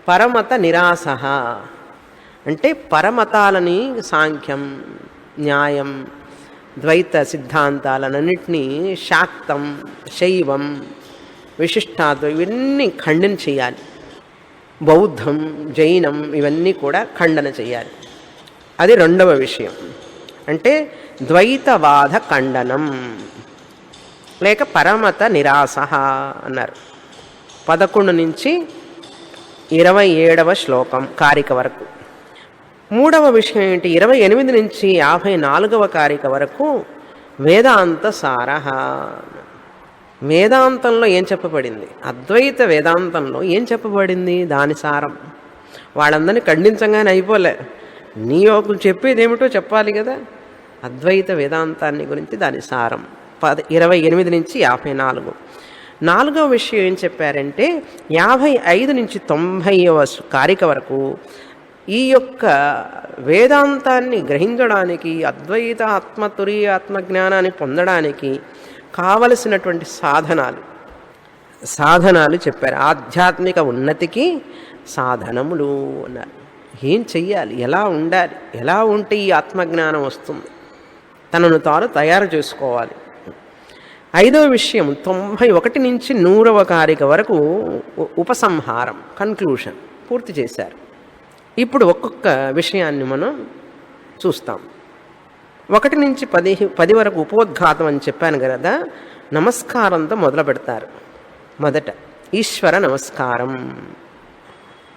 పరమత నిరాశ అంటే పరమతాలని, సాంఖ్యం, న్యాయం, ద్వైత సిద్ధాంతాలన్నింటినీ, శాక్తం, శైవం, విశిష్టాద్వైతం ఇవన్నీ ఖండన చేయాలి. బౌద్ధం, జైనం ఇవన్నీ కూడా ఖండన చేయాలి. అది 2వ విషయం. అంటే ద్వైతవాద ఖండనం లేక పరమత నిరాశ అన్నారు. 11 నుంచి 27వ శ్లోకం కారిక వరకు. 3వ విషయం ఏంటి? 28 నుంచి 54వ కారిక వరకు వేదాంత సారః. వేదాంతంలో ఏం చెప్పబడింది, అద్వైత వేదాంతంలో ఏం చెప్పబడింది, దాని సారం. వాళ్ళందరినీ ఖండించగానే అయిపోలే, నీ ఒకరు చెప్పేది ఏమిటో చెప్పాలి కదా. అద్వైత వేదాంతాన్ని గురించి దాని సారం 28 నుంచి 54. నాలుగవ విషయం ఏం చెప్పారంటే 55 నుంచి 90వ కారిక వరకు ఈ యొక్క వేదాంతాన్ని గ్రహించడానికి, అద్వైత ఆత్మతురీయ ఆత్మజ్ఞానాన్ని పొందడానికి కావలసినటువంటి సాధనాలు చెప్పారు. ఆధ్యాత్మిక ఉన్నతికి సాధనములు అన్నారు. ఏం చెయ్యాలి, ఎలా ఉండాలి, ఎలా ఉంటే ఈ ఆత్మజ్ఞానం వస్తుంది, తనను తాను తయారు చేసుకోవాలి. 5వ విషయం 91 నుంచి 100వ కారిక వరకు ఉపసంహారం, కన్క్లూషన్ పూర్తి చేశారు. ఇప్పుడు ఒక్కొక్క విషయాన్ని మనం చూస్తాం. 1 నుంచి 10 వరకు ఉపోద్ఘాతం అని చెప్పాను కదా. నమస్కారంతో మొదలు పెడతారు. మొదట ఈశ్వర నమస్కారం,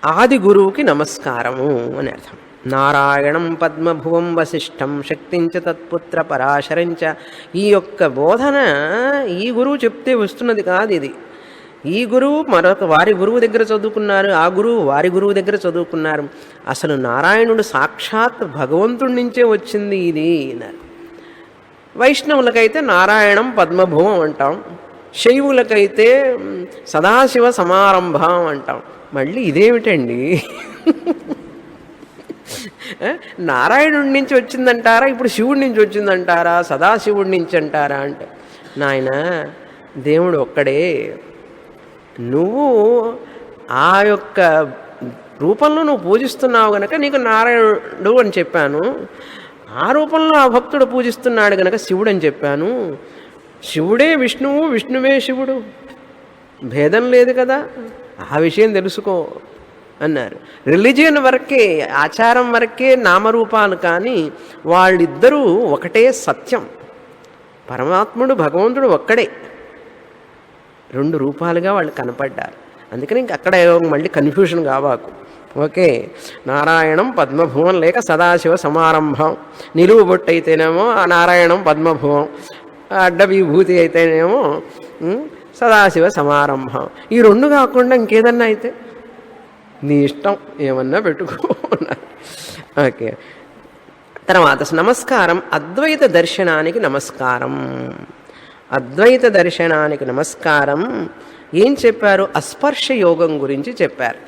ఆది గురువుకి నమస్కారము అని అర్థం. నారాయణం పద్మభువం వశిష్టం శక్తించ తత్పుత్ర పరాశరంచ. ఈ యొక్క బోధన ఈ గురువు చెప్తే వస్తున్నది కాదు. ఇది ఈ గురువు మరొక వారి గురువు దగ్గర చదువుకున్నారు, ఆ గురువు వారి గురువు దగ్గర చదువుకున్నారు. అసలు నారాయణుడు సాక్షాత్ భగవంతుడి నుంచే వచ్చింది ఇది. వైష్ణవులకైతే నారాయణం పద్మభువం అంటాం, శైవులకైతే సదాశివ సమారంభం అంటాం. మళ్ళీ ఇదేమిటండి, నారాయణుడి నుంచి వచ్చిందంటారా, ఇప్పుడు శివుడి నుంచి వచ్చిందంటారా, సదాశివుడి నుంచి అంటారా అంటే, నాయన దేవుడు ఒక్కడే. నువ్వు ఆ యొక్క రూపంలో నువ్వు పూజిస్తున్నావు గనక నీకు నారాయణుడు అని చెప్పాను. ఆ రూపంలో ఆ భక్తుడు పూజిస్తున్నాడు గనక శివుడు అని చెప్పాను. శివుడే విష్ణువు, విష్ణువే శివుడు, భేదం లేదు కదా. ఆ విషయం తెలుసుకో అన్నారు. రిలీజియన్ వరకే, ఆచారం వరకే నామరూపాలు, కానీ వాళ్ళిద్దరూ ఒకటే సత్యం. పరమాత్ముడు భగవంతుడు ఒక్కడే, 2 రూపాలుగా వాళ్ళు కనపడ్డారు. అందుకని ఇంక అక్కడ మళ్ళీ కన్ఫ్యూషన్ కావాకు. ఓకే, నారాయణం పద్మభువం లేక సదాశివ సమారంభం. నిలువు బొట్టు అయితేనేమో ఆ నారాయణం పద్మభువం, అడ్డ విభూతి అయితేనేమో సదాశివ సమారంభం. ఈ 2 కాకుండా ఇంకేదన్నా అయితే నీ ఇష్టం, ఏమన్నా పెట్టుకో. ఓకే, తర్వాత నమస్కారం అద్వైత దర్శనానికి నమస్కారం. అద్వైత దర్శనానికి నమస్కారం ఏం చెప్పారు, అస్పర్శ యోగం గురించి చెప్పారు.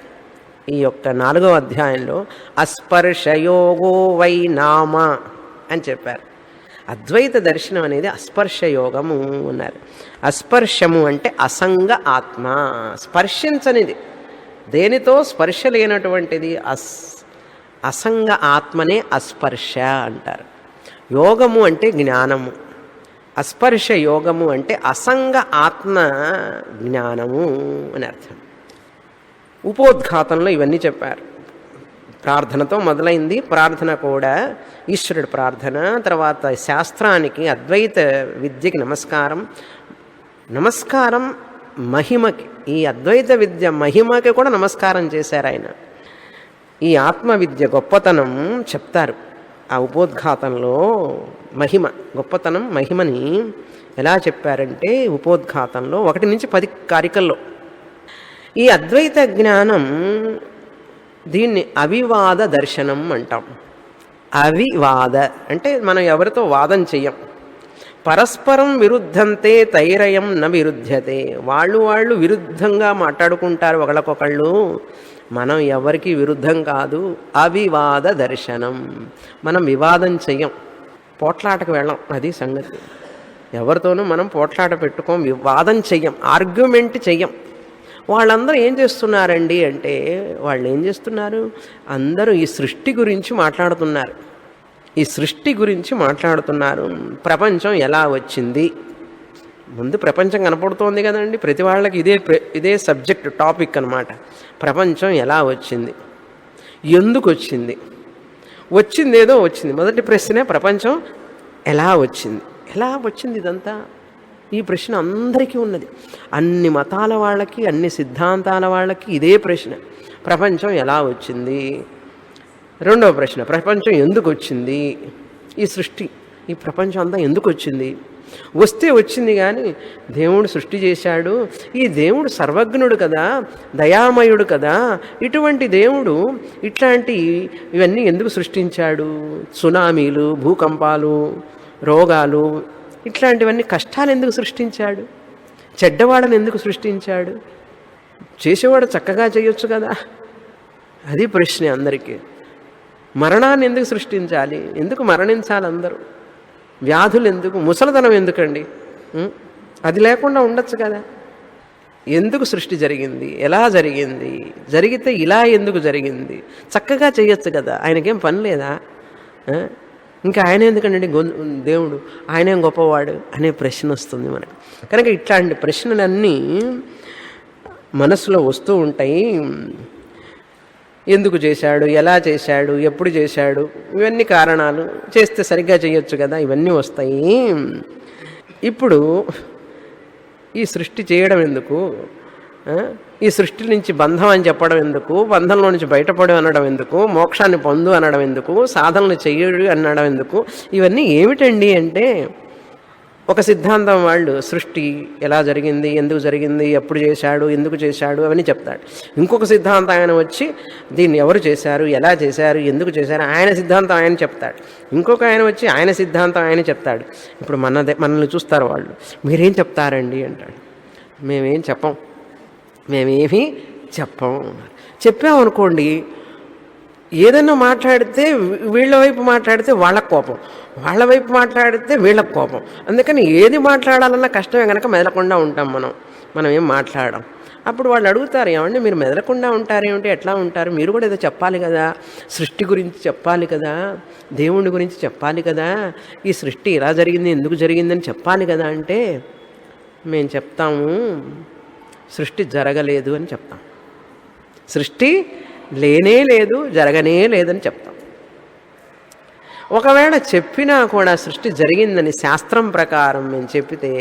ఈ యొక్క 4వ అధ్యాయంలో అస్పర్శయోగో వై నామ అని చెప్పారు. అద్వైత దర్శనం అనేది అస్పర్శ యోగము అన్నారు. అస్పర్శము అంటే అసంగ ఆత్మ, స్పర్శించనిది, దేనితో స్పర్శ లేనటువంటిది అసంగ ఆత్మనే అస్పర్శ అంటారు. యోగము అంటే జ్ఞానము, అస్పర్శ యోగము అంటే అసంగ ఆత్మ జ్ఞానము అని అర్థం. ఉపోద్ఘాతంలో ఇవన్నీ చెప్పారు. ప్రార్థనతో మొదలైంది. ప్రార్థన కూడా ఈశ్వరుడు ప్రార్థన, తర్వాత శాస్త్రానికి అద్వైత విద్యకి నమస్కారం. నమస్కారం మహిమకి, ఈ అద్వైత విద్య మహిమకి కూడా నమస్కారం చేశారు ఆయన. ఈ ఆత్మ విద్య గొప్పతనం చెప్తారు ఆ ఉపోద్ఘాతంలో. మహిమ, గొప్పతనం, మహిమని ఎలా చెప్పారంటే ఉపోద్ఘాతంలో 1 నుంచి 10 కారికల్లో ఈ అద్వైత జ్ఞానం, దీన్ని అవివాద దర్శనం అంటాం. అవివాద అంటే మనం ఎవరితో వాదం చెయ్యం. పరస్పరం విరుద్ధంతే తైరయం న విరుధ్యతే. వాళ్ళు విరుద్ధంగా మాట్లాడుకుంటారు ఒకళ్ళకొకళ్ళు, మనం ఎవరికి విరుద్ధం కాదు. అవివాద దర్శనం, మనం వివాదం చెయ్యం, పోట్లాటకు వెళ్ళం. అది సంగతి. ఎవరితోనూ మనం పోట్లాట పెట్టుకోం, వివాదం చెయ్యం, ఆర్గ్యుమెంట్ చెయ్యం. వాళ్ళందరూ ఏం చేస్తున్నారండి అంటే, వాళ్ళు ఏం చేస్తున్నారు, అందరూ ఈ సృష్టి గురించి మాట్లాడుతున్నారు. ఈ సృష్టి గురించి మాట్లాడుతున్నారు. ప్రపంచం ఎలా వచ్చింది, ముందు ప్రపంచం కనపడుతోంది కదండి ప్రతి వాళ్ళకి. ఇదే సబ్జెక్ట్, టాపిక్ అన్నమాట. ప్రపంచం ఎలా వచ్చింది, ఎందుకు వచ్చింది, వచ్చిందేదో వచ్చింది. మొదటి ప్రశ్నే ప్రపంచం ఎలా వచ్చింది. ఎలా వచ్చింది ఇదంతా, ఈ ప్రశ్న అందరికీ ఉన్నది. అన్ని మతాల వాళ్ళకి, అన్ని సిద్ధాంతాల వాళ్ళకి ఇదే ప్రశ్న, ప్రపంచం ఎలా వచ్చింది. రెండవ ప్రశ్న, ప్రపంచం ఎందుకు వచ్చింది, ఈ సృష్టి, ఈ ప్రపంచం అంతా ఎందుకు వచ్చింది. వస్తే వచ్చింది కానీ దేవుడు సృష్టి చేశాడు, ఈ దేవుడు సర్వజ్ఞుడు కదా, దయామయుడు కదా, ఇటువంటి దేవుడు ఇట్లాంటి ఇవన్నీ ఎందుకు సృష్టించాడు? సునామీలు, భూకంపాలు, రోగాలు, ఇట్లాంటివన్నీ కష్టాలు ఎందుకు సృష్టించాడు? చెడ్డవాడని ఎందుకు సృష్టించాడు? చేసేవాడు చక్కగా చేయొచ్చు కదా. అది ప్రశ్న అందరికీ. మరణాన్ని ఎందుకు సృష్టించాలి? ఎందుకు మరణించాలి అందరూ? వ్యాధులు ఎందుకు? ముసలితనం ఎందుకండి? అది లేకుండా ఉండొచ్చు కదా. ఎందుకు సృష్టి జరిగింది? ఎలా జరిగింది? జరిగితే ఇలా ఎందుకు జరిగింది? చక్కగా చేయొచ్చు కదా. ఆయనకేం పని లేదా? ఇంకా ఆయన ఎందుకండి దేవుడు, ఆయనేం గొప్పవాడు అనే ప్రశ్న వస్తుంది మనకు. కనుక ఇట్లాంటి ప్రశ్నలన్నీ మనసులో వస్తూ ఉంటాయి. ఎందుకు చేశాడు, ఎలా చేశాడు, ఎప్పుడు చేశాడు, ఇవన్నీ కారణాలు. చేస్తే సరిగ్గా చేయొచ్చు కదా, ఇవన్నీ వస్తాయి. ఇప్పుడు ఈ సృష్టి చేయడం ఎందుకు? ఈ సృష్టి నుంచి బంధం అని చెప్పడం ఎందుకు? బంధంలో నుంచి బయటపడు అనడం ఎందుకు? మోక్షాన్ని పొందు అనడం ఎందుకు? సాధనలు చెయ్యడు అనడం ఎందుకు? ఇవన్నీ ఏమిటండి అంటే, ఒక సిద్ధాంతం వాళ్ళు సృష్టి ఎలా జరిగింది, ఎందుకు జరిగింది, ఎప్పుడు చేశాడు, ఎందుకు చేశాడు అవన్నీ చెప్తాడు. ఇంకొక సిద్ధాంతం ఆయన వచ్చి దీన్ని ఎవరు చేశారు, ఎలా చేశారు, ఎందుకు చేశారు, ఆయన సిద్ధాంతం ఆయన చెప్తాడు. ఇంకొక ఆయన వచ్చి ఆయన సిద్ధాంతం ఆయన చెప్తాడు. ఇప్పుడు మనల్ని చూస్తారు వాళ్ళు, మీరేం చెప్తారండి అంటాడు. మేమేం చెప్పం, మేమేమీ చెప్పం. చెప్పామనుకోండి, ఏదైనా మాట్లాడితే వీళ్ళ వైపు మాట్లాడితే వాళ్ళకు కోపం, వాళ్ళ వైపు మాట్లాడితే వీళ్ళకు కోపం. అందుకని ఏది మాట్లాడాలన్నా కష్టమే కనుక మెదలకుండా ఉంటాం మనం ఏం మాట్లాడడం. అప్పుడు వాళ్ళు అడుగుతారు, ఏమండి మీరు మెదలకుండా ఉంటారేమిటి, ఎట్లా ఉంటారు, మీరు కూడా ఏదో చెప్పాలి కదా, సృష్టి గురించి చెప్పాలి కదా, దేవుడి గురించి చెప్పాలి కదా, ఈ సృష్టి ఎలా జరిగింది, ఎందుకు జరిగిందని చెప్పాలి కదా. అంటే మేము చెప్తాము, సృష్టి జరగలేదు అని చెప్తాం. సృష్టి లేనే లేదు, జరగనే లేదని చెప్తాం. ఒకవేళ చెప్పినా కూడా సృష్టి జరిగిందని శాస్త్రం ప్రకారం మేము చెప్పితే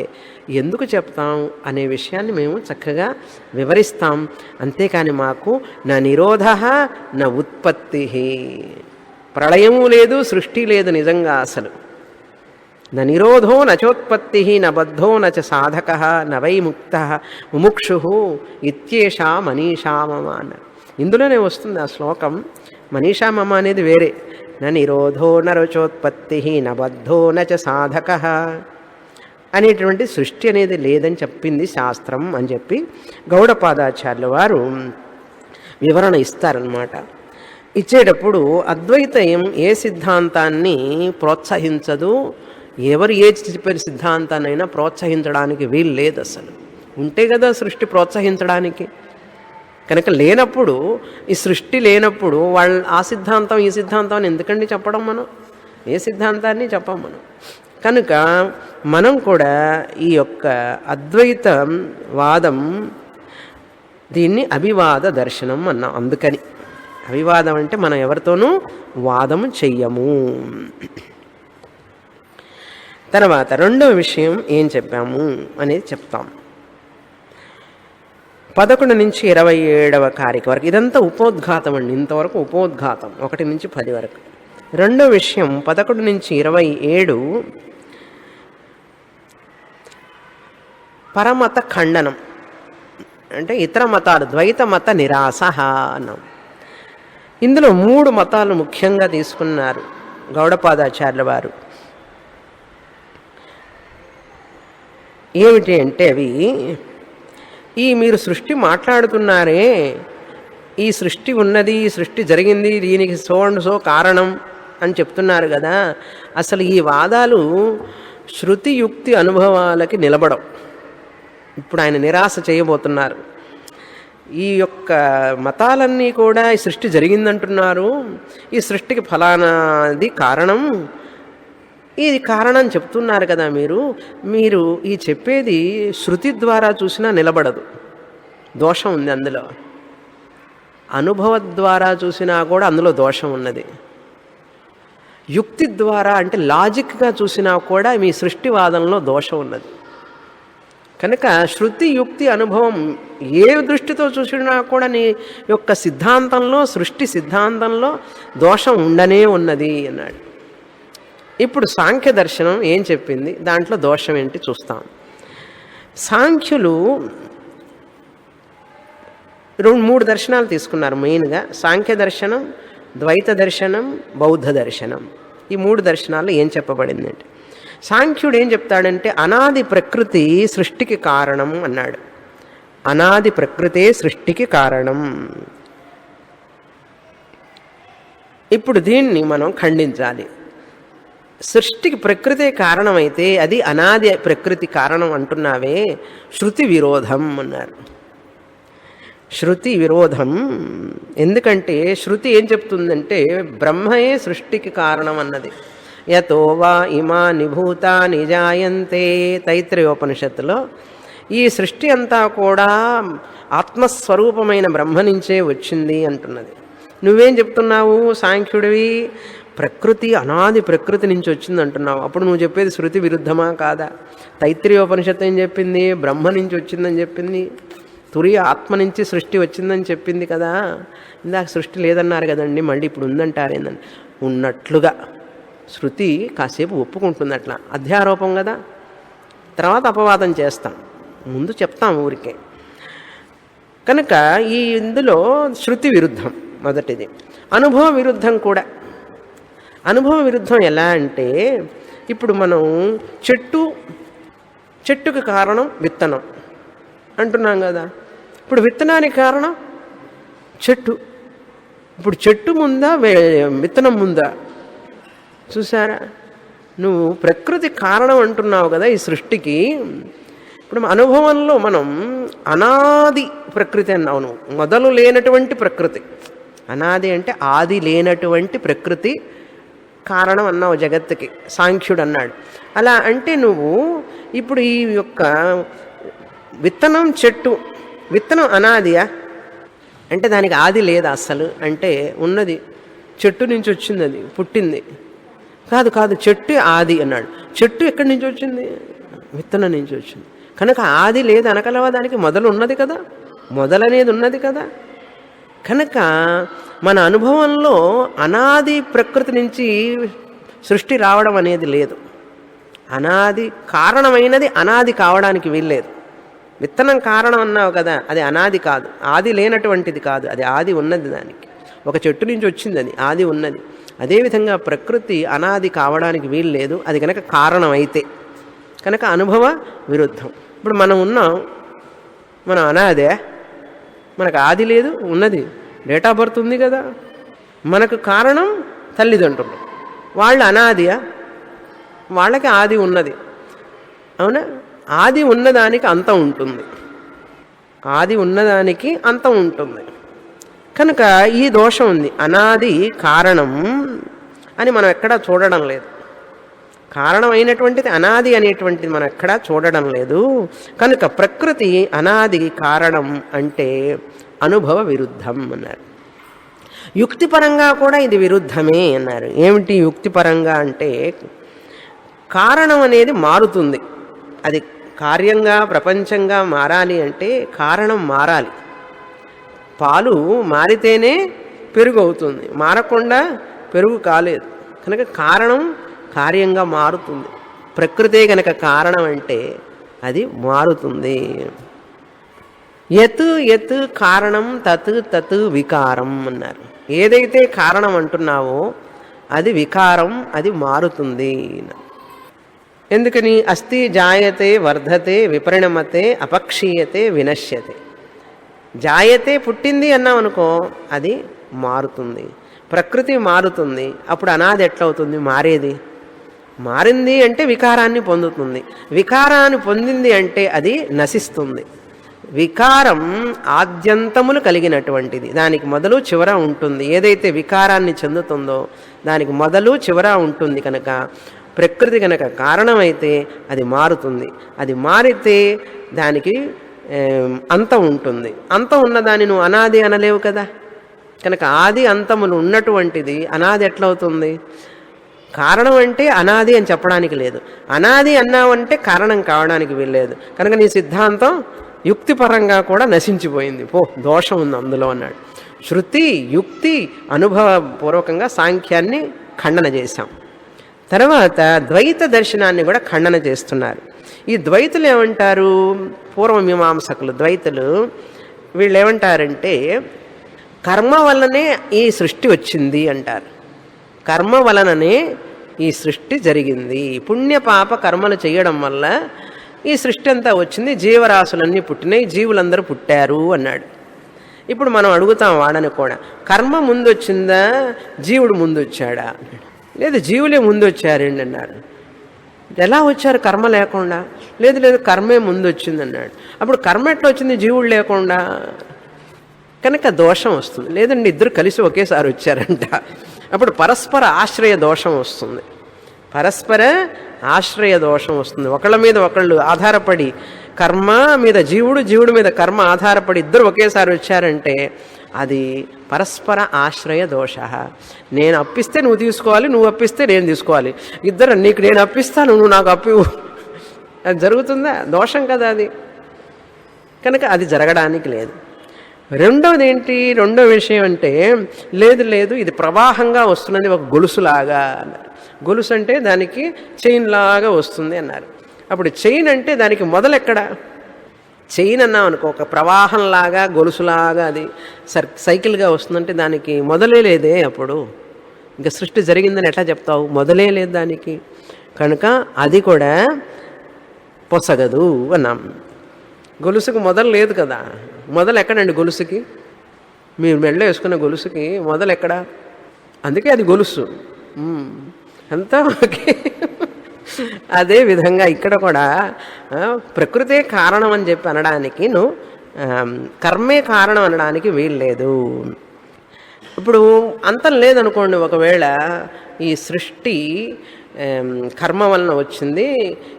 ఎందుకు చెప్తాం అనే విషయాన్ని మేము చక్కగా వివరిస్తాం. అంతేకాని మాకు నా నిరోధ నా ఉత్పత్తి, ప్రళయము లేదు, సృష్టి లేదు. నిజంగా అసలు నా నిరోధో నచోత్పత్తి న బద్ధో నచ సాధక నవై ముక్త ముముక్షు ఇత్యేషా మనీషా మమ అన్నారు. ఇందులోనే వస్తుంది ఆ శ్లోకం. మనీషా మమ అనేది వేరే. న నిరోధో నరచోత్పత్తి న బద్ధో నచ సాధక అనేటువంటి సృష్టి అనేది లేదని చెప్పింది శాస్త్రం అని చెప్పి గౌడపాదాచార్యుల వారు వివరణ ఇస్తారన్నమాట. ఇచ్చేటప్పుడు అద్వైతం ఏ సిద్ధాంతాన్ని ప్రోత్సహించదు, ఎవరు ఏ చెప్పిన సిద్ధాంతాన్నైనా ప్రోత్సహించడానికి వీలు లేదు. అసలు ఉంటే కదా సృష్టి ప్రోత్సహించడానికి. కనుక లేనప్పుడు, ఈ సృష్టి లేనప్పుడు వాళ్ళు ఆ సిద్ధాంతం ఈ సిద్ధాంతం అని ఎందుకండి చెప్పడం? మనం ఏ సిద్ధాంతాన్ని చెప్పం మనం. కనుక మనం కూడా ఈ యొక్క అద్వైత వాదం, దీన్ని అభివాద దర్శనం అన్నాం. అందుకని అభివాదం అంటే మనం ఎవరితోనూ వాదము చెయ్యము. తర్వాత రెండవ విషయం ఏం చెప్పాము అనేది చెప్తాం. 11 నుంచి 27వ కారిక వరకు ఇదంతా ఉపోద్ఘాతం అండి. ఇంతవరకు ఉపోద్ఘాతం 1 నుంచి 10 వరకు. రెండో విషయం 11 నుంచి 27 పరమత ఖండనం, అంటే ఇతర మతాలు, ద్వైత మత నిరాస అన్నాం. ఇందులో 3 మతాలు ముఖ్యంగా తీసుకున్నారు గౌడపాదాచార్యుల వారు. ఏమిటి అంటే అవి, ఈ మీరు సృష్టి మాట్లాడుతున్నారే, ఈ సృష్టి ఉన్నది, ఈ సృష్టి జరిగింది, దీనికి సో అండ్ సో కారణం అని చెప్తున్నారు కదా, అసలు ఈ వాదాలు శృతి యుక్తి అనుభవాలకి నిలబడవు. ఇప్పుడు ఆయన నిరాశ చేయబోతున్నారు. ఈ యొక్క మతాలన్నీ కూడా ఈ సృష్టి జరిగిందంటున్నారు, ఈ సృష్టికి ఫలానాది కారణం, ఇది కారణం చెప్తున్నారు కదా మీరు ఈ చెప్పేది శృతి ద్వారా చూసినా నిలబడదు, దోషం ఉంది అందులో. అనుభవ ద్వారా చూసినా కూడా అందులో దోషం ఉన్నది. యుక్తి ద్వారా అంటే లాజిక్గా చూసినా కూడా మీ సృష్టివాదంలో దోషం ఉన్నది. కనుక శృతి యుక్తి అనుభవం ఏ దృష్టితో చూసినా కూడా నీ యొక్క సిద్ధాంతంలో, సృష్టి సిద్ధాంతంలో దోషం ఉండనే ఉన్నది అన్నాడు. ఇప్పుడు సాంఖ్య దర్శనం ఏం చెప్పింది, దాంట్లో దోషం ఏంటి చూస్తాం. సాంఖ్యులు 2-3 దర్శనాలు తీసుకున్నారు మెయిన్గా. సాంఖ్య దర్శనం, ద్వైత దర్శనం, బౌద్ధ దర్శనం. ఈ 3 దర్శనాల్లో ఏం చెప్పబడిందంటే, సాంఖ్యుడు ఏం చెప్తాడంటే అనాది ప్రకృతి సృష్టికి కారణం అన్నాడు. అనాది ప్రకృతే సృష్టికి కారణం. ఇప్పుడు దీన్ని మనం ఖండించాలి. సృష్టికి ప్రకృతే కారణమైతే అది అనాది ప్రకృతి కారణం అంటున్నావే, శృతి విరోధం అన్నారు. శృతి విరోధం. ఎందుకంటే శృతి ఏం చెప్తుందంటే బ్రహ్మయే సృష్టికి కారణం అన్నది. యతో వా ఇమాని భూతాని జాయంతే, తైత్రయోపనిషత్తులో ఈ సృష్టి అంతా కూడా ఆత్మస్వరూపమైన బ్రహ్మ నుంచే వచ్చింది అంటున్నది. నువ్వేం చెప్తున్నావు సాంఖ్యుడివి, ప్రకృతి అనాది ప్రకృతి నుంచి వచ్చింది అంటున్నావు. అప్పుడు నువ్వు చెప్పేది శృతి విరుద్ధమా కాదా? తైత్రీయోపనిషత్తు ఏం చెప్పింది? బ్రహ్మ నుంచి వచ్చిందని చెప్పింది. తురియ ఆత్మ నుంచి సృష్టి వచ్చిందని చెప్పింది కదా. ఇందాక సృష్టి లేదన్నారు కదండి, మళ్ళీ ఇప్పుడు ఉందంటారేందండి. ఉన్నట్లుగా శృతి కాసేపు ఒప్పుకుంటుంది, అట్లా అధ్యారోపం కదా. తర్వాత అపవాదం చేస్తాం, ముందు చెప్తాం ఊరికే. కనుక ఈ ఇందులో శృతి విరుద్ధం మొదటిది. అనుభవ విరుద్ధం కూడా. అనుభవ విరుద్ధం ఎలా అంటే, ఇప్పుడు మనం చెట్టుకు కారణం విత్తనం అంటున్నాం కదా. ఇప్పుడు విత్తనానికి కారణం చెట్టు. ఇప్పుడు చెట్టు ముందా విత్తనం ముందా? చూసారా? నువ్వు ప్రకృతి కారణం అంటున్నావు కదా ఈ సృష్టికి. ఇప్పుడు అనుభవంలో మనం అనాది ప్రకృతి అన్నావు నువ్వు, మొదలు లేనటువంటి ప్రకృతి. అనాది అంటే ఆది లేనటువంటి ప్రకృతి కారణం అన్నావు జగత్తుకి, సాంఖ్యుడు అన్నాడు. అలా అంటే నువ్వు ఇప్పుడు ఈ యొక్క విత్తనం చెట్టు, విత్తనం అనాదియా అంటే దానికి ఆది లేదా అస్సలు అంటే ఉన్నది, చెట్టు నుంచి వచ్చింది, అది పుట్టింది. కాదు కాదు చెట్టు ఆది అన్నాడు. చెట్టు ఎక్కడి నుంచి వచ్చింది? విత్తనం నుంచి వచ్చింది. కనుక ఆది లేదు అనకలవా, దానికి మొదలు ఉన్నది కదా, మొదలనేది ఉన్నది కదా. కనుక మన అనుభవంలో అనాది ప్రకృతి నుంచి సృష్టి రావడం అనేది లేదు. అనాది కారణమైనది అనాది కావడానికి వీల్లేదు. విత్తనం కారణం అన్నావు కదా, అది అనాది కాదు, ఆది లేనటువంటిది కాదు, అది ఆది ఉన్నది. దానికి ఒక చెట్టు నుంచి వచ్చింది, అది ఆది ఉన్నది. అదేవిధంగా ప్రకృతి అనాది కావడానికి వీలు లేదు, అది కనుక కారణం అయితే. కనుక అనుభవ విరుద్ధం. ఇప్పుడు మనం ఉన్నాం, మనం అనాదే, మనకు ఆది లేదు, ఉన్నది, డేట్ ఆఫ్ బర్త్ ఉంది కదా. మనకు కారణం తల్లిదండ్రులు, వాళ్ళు అనాదియా, వాళ్ళకి ఆది ఉన్నది. అవునా? ఆది ఉన్నదానికి అంతం ఉంటుంది, ఆది ఉన్నదానికి అంతం ఉంటుంది. కనుక ఈ దోషం ఉంది. అనాది కారణం అని మనం ఎక్కడా చూడడం లేదు. కారణం అయినటువంటిది అనాది అనేటువంటిది మనం ఎక్కడా చూడడం లేదు. కనుక ప్రకృతి అనాది కారణం అంటే అనుభవ విరుద్ధం అన్నారు. యుక్తిపరంగా కూడా ఇది విరుద్ధమే అన్నారు. ఏమిటి యుక్తిపరంగా అంటే, కారణం అనేది మారుతుంది. అది కార్యంగా ప్రపంచంగా మారాలి అంటే కారణం మారాలి. పాలు మారితేనే పెరుగు అవుతుంది, మారకుండా పెరుగు కాలేదు. కనుక కారణం కార్యంగా మారుతుంది. ప్రకృతే కనుక కారణం అంటే అది మారుతుంది. యత్ యత్ కారణం తత్ తత్ వికారం అన్నారు. ఏదైతే కారణం అంటున్నావో అది వికారం, అది మారుతుంది. ఎందుకని? అస్థి జాయతే వర్ధతే విపరిణమతే అపక్షీయతే వినశ్యతే. జాయతే పుట్టింది అన్నాం అనుకో, అది మారుతుంది. ప్రకృతి మారుతుంది. అప్పుడు అనాది ఎట్లవుతుంది? మారేది. మారింది అంటే వికారాన్ని పొందుతుంది. వికారాన్ని పొందింది అంటే అది నశిస్తుంది. వికారం ఆద్యంతములు కలిగినటువంటిది, దానికి మొదలు చివర ఉంటుంది. ఏదైతే వికారాన్ని చెందుతుందో దానికి మొదలు చివర ఉంటుంది. కనుక ప్రకృతి కనుక కారణమైతే అది మారుతుంది. అది మారితే దానికి అంతం ఉంటుంది. అంతం ఉన్నదాన్ని నువ్వు అనాది అనలేవు కదా. కనుక ఆది అంతములు ఉన్నటువంటిది అనాది ఎట్లవుతుంది? కారణం అంటే అనాది అని చెప్పడానికి లేదు. అనాది అన్నావంటే కారణం కావడానికి వీల్లేదు. కనుక నీ సిద్ధాంతం యుక్తిపరంగా కూడా నశించిపోయింది. దోషం ఉంది అందులో అన్నాడు. శృతి యుక్తి అనుభవపూర్వకంగా సాంఖ్యాన్ని ఖండన చేశాం. తర్వాత ద్వైత దర్శనాన్ని కూడా ఖండన చేస్తున్నారు. ఈ ద్వైతులు ఏమంటారు? పూర్వమీమాంసకులు ద్వైతులు వీళ్ళు ఏమంటారంటే కర్మ వల్లనే ఈ సృష్టి వచ్చింది అంటారు. కర్మ వలననే ఈ సృష్టి జరిగింది. పుణ్య పాప కర్మలు చేయడం వల్ల ఈ సృష్టి అంతా వచ్చింది, జీవరాశులన్నీ పుట్టినాయి, జీవులందరూ పుట్టారు అన్నాడు. ఇప్పుడు మనం అడుగుతాం వాడని కూడా, కర్మ ముందు వచ్చిందా జీవుడు ముందు వచ్చాడా? లేదు, జీవులే ముందు వచ్చారండి అన్నారు. ఎలా వచ్చారు కర్మ లేకుండా? లేదు లేదు, కర్మే ముందు వచ్చింది అన్నాడు. అప్పుడు కర్మ ఎట్లా వచ్చింది జీవుడు లేకుండా? కనుక దోషం వస్తుంది. లేదండి, ఇద్దరు కలిసి ఒకేసారి వచ్చారంట. అప్పుడు పరస్పర ఆశ్రయ దోషం వస్తుంది. పరస్పర ఆశ్రయ దోషం వస్తుంది. ఒకళ్ళ మీద ఒకళ్ళు ఆధారపడి, కర్మ మీద జీవుడు, జీవుడి మీద కర్మ ఆధారపడి ఇద్దరు ఒకేసారి వచ్చారంటే అది పరస్పర ఆశ్రయ దోష. నేను అప్పిస్తే నువ్వు తీసుకోవాలి, నువ్వు అప్పిస్తే నేను తీసుకోవాలి. ఇద్దరు, నీకు నేను అప్పిస్తాను, నువ్వు నాకు అప్పివు. అది జరుగుతుందా? దోషం కదా అది. కనుక అది జరగడానికి లేదు. రెండవది ఏంటి? రెండో విషయం అంటే లేదు లేదు, ఇది ప్రవాహంగా వస్తున్నది ఒక గొలుసులాగా అన్నారు. గొలుసు అంటే దానికి చైన్ లాగా వస్తుంది అన్నారు. అప్పుడు చైన్ అంటే దానికి మొదలెక్కడ? చైన్ అన్నాం అనుకో, ఒక ప్రవాహంలాగా గొలుసులాగా అది సైకిల్గా వస్తుందంటే దానికి మొదలే లేదే. అప్పుడు ఇంకా సృష్టి జరిగిందని ఎట్లా చెప్తావు? మొదలే లేదు దానికి. కనుక అది కూడా పొసగదు అన్నాం. గొలుసుకు మొదలు లేదు కదా. మొదలు ఎక్కడండి గొలుసుకి? మీరు మెడలో వేసుకున్న గొలుసుకి మొదలు ఎక్కడ? అందుకే అది గొలుసు అంతా ఓకే. అదే విధంగా ఇక్కడ కూడా ప్రకృతే కారణం అని చెప్పి అనడానికి కర్మే కారణం అనడానికి వీల్లేదు. ఇప్పుడు అంతం లేదనుకోండి, ఒకవేళ ఈ సృష్టి కర్మ వలన వచ్చింది,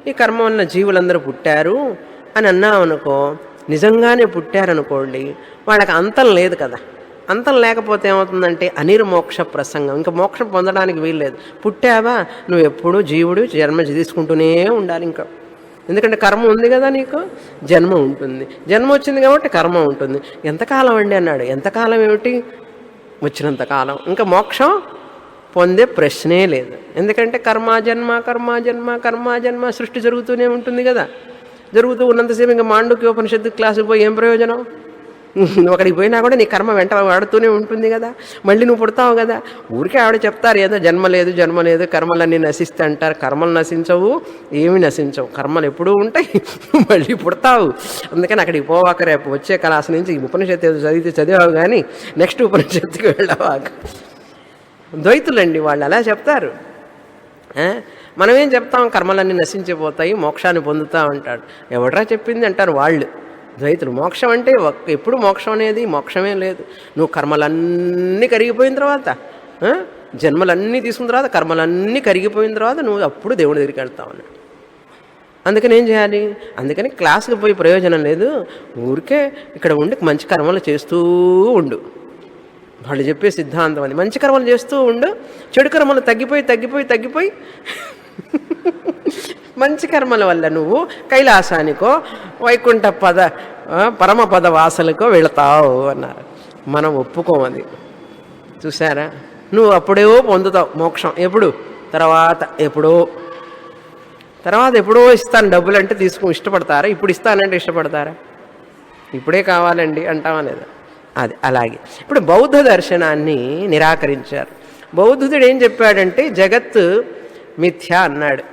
ఈ కర్మ వలన జీవులందరూ పుట్టారు అని అన్నామనుకో, నిజంగానే పుట్టారనుకోండి, వాళ్ళకి అంతం లేదు కదా. అంతం లేకపోతే ఏమవుతుందంటే అనిర్మోక్ష ప్రసంగం, ఇంకా మోక్షం పొందడానికి వీల్లేదు. పుట్టావా నువ్వు ఎప్పుడూ జీవుడు జన్మ తీసుకుంటూనే ఉండాలి. ఇంకా ఎందుకంటే కర్మ ఉంది కదా, నీకు జన్మ ఉంటుంది. జన్మ వచ్చింది కాబట్టి కర్మ ఉంటుంది. ఎంతకాలం అండి అన్నాడు. ఎంతకాలం ఏమిటి? వచ్చినంతకాలం. ఇంకా మోక్షం పొందే ప్రశ్నే లేదు. ఎందుకంటే కర్మాజన్మ కర్మాజన్మ కర్మాజన్మ సృష్టి జరుగుతూనే ఉంటుంది కదా. జరుగుతూ ఉన్నంతసేపు ఇంకా మాండుక్యోపనిషత్తు క్లాసుకు పోయి ఏం ప్రయోజనం? ఒకడికి పోయినా కూడా నీ కర్మ వెంట వాడుతూనే ఉంటుంది కదా. మళ్ళీ నువ్వు పుడతావు కదా. ఊరికే ఆవిడ చెప్తారు ఏదో జన్మ లేదు జన్మ లేదు, కర్మలన్నీ నశిస్తే అంటారు. కర్మలు నశించవు, ఏమి నశించవు. కర్మలు ఎప్పుడూ ఉంటాయి, మళ్ళీ పుడతావు. అందుకని అక్కడికి పోవాక రేపు వచ్చే క్లాస్ నుంచి ఈ ఉపనిషత్తు చదివావు కానీ నెక్స్ట్ ఉపనిషత్తుకి వెళ్ళవాక. ద్వైతులండి వాళ్ళు అలా చెప్తారు. మనమేం చెప్తాం? కర్మలన్నీ నశించిపోతాయి, మోక్షాన్ని పొందుతా ఉంటాడు. ఎవడరా చెప్పింది అంటారు వాళ్ళు ద్వైతులు. మోక్షం అంటే ఎప్పుడు మోక్షం అనేది మోక్షమే లేదు. నువ్వు కర్మలన్నీ కరిగిపోయిన తర్వాత, జన్మలన్నీ తీసుకున్న తర్వాత, కర్మలన్నీ కరిగిపోయిన తర్వాత నువ్వు అప్పుడు దేవుడి దగ్గరికి వెళ్తావు అన్నాడు. అందుకని ఏం చేయాలి? అందుకని క్లాసుకి పోయి ప్రయోజనం లేదు. ఊరికే ఇక్కడ ఉండి మంచి కర్మలు చేస్తూ ఉండు. వాళ్ళు చెప్పే సిద్ధాంతం అది. మంచి కర్మలు చేస్తూ ఉండు, చెడు కర్మలు తగ్గిపోయి తగ్గిపోయి తగ్గిపోయి మంచి కర్మల వల్ల నువ్వు కైలాసానికో వైకుంఠ పరమపద వాసలకో వెళతావు అన్నారు. మనం ఒప్పుకోమది. చూసారా? నువ్వు అప్పుడే పొందుతావు మోక్షం. ఎప్పుడు? తర్వాత ఎప్పుడో ఇస్తాను డబ్బులు అంటే ఇష్టపడతారా? ఇప్పుడు ఇస్తానంటే ఇష్టపడతారా? ఇప్పుడే కావాలండి అంటావా లేదా? అది అలాగే. ఇప్పుడు బౌద్ధ దర్శనాన్ని నిరాకరించారు. బౌద్ధుడు ఏం చెప్పాడంటే జగత్తు మిథ్య అన్నాడు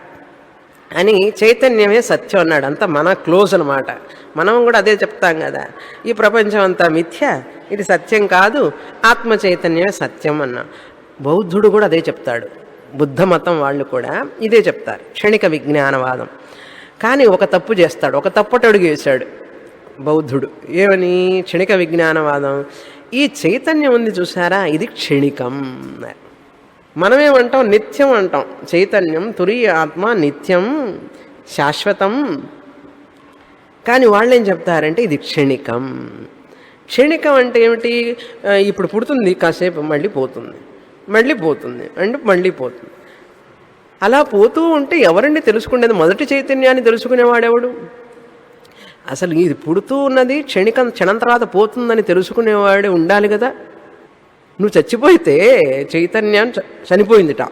అని, చైతన్యమే సత్యం అన్నాడు. అంతా మన క్లోజ్ అనమాట. మనం కూడా అదే చెప్తాం కదా, ఈ ప్రపంచం అంతా మిథ్య, ఇది సత్యం కాదు, ఆత్మ చైతన్యమే సత్యం అన్నా. బౌద్ధుడు కూడా అదే చెప్తాడు. బుద్ధ మతం వాళ్ళు కూడా ఇదే చెప్తారు, క్షణిక విజ్ఞానవాదం. కానీ ఒక తప్పు చేస్తాడు, ఒక తప్పటడుగు వేశాడు బౌద్ధుడు. ఏమని? క్షణిక విజ్ఞానవాదం. ఈ చైతన్యం ఉంది చూసారా, ఇది క్షణికం. మనమేమంటాం? నిత్యం అంటాం. చైతన్యం తురీయ ఆత్మ నిత్యం శాశ్వతం. కానీ వాళ్ళు ఏం చెప్తారంటే ఇది క్షణికం. క్షణికం అంటే ఏమిటి? ఇప్పుడు పుడుతుంది, కాసేపు మళ్ళీ పోతుంది, మళ్ళీ పోతుంది, అంటే మళ్ళీ పోతుంది. అలా పోతూ ఉంటే ఎవరండి తెలుసుకునేది? మొదటి చైతన్యాన్ని తెలుసుకునేవాడెవడు? అసలు ఇది పుడుతూ ఉన్నది క్షణం తర్వాత పోతుందని తెలుసుకునేవాడే ఉండాలి కదా. నువ్వు చచ్చిపోతే చైతన్యం చనిపోయిందిట,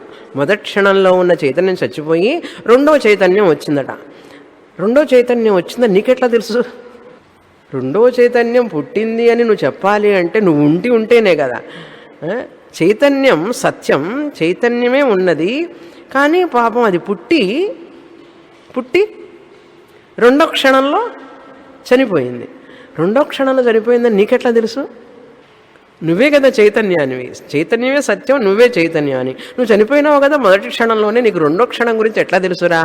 మొదటి క్షణంలో ఉన్న చైతన్యం చచ్చిపోయి రెండో చైతన్యం వచ్చిందట. రెండో చైతన్యం వచ్చిందని నీకెట్లా తెలుసు? రెండో చైతన్యం పుట్టింది అని నువ్వు చెప్పాలి అంటే నువ్వు ఉంటేనే కదా. చైతన్యం సత్యం, చైతన్యమే ఉన్నది. కానీ పాపం అది పుట్టి రెండో క్షణంలో చనిపోయింది. రెండో క్షణంలో చనిపోయిందని నీకెట్లా తెలుసు? నువ్వే కదా చైతన్యానివి, చైతన్యమే సత్యం, నువ్వే చైతన్యాన్ని. నువ్వు చనిపోయినావు కదా మొదటి క్షణంలోనే, నీకు రెండో క్షణం గురించి ఎట్లా తెలుసురా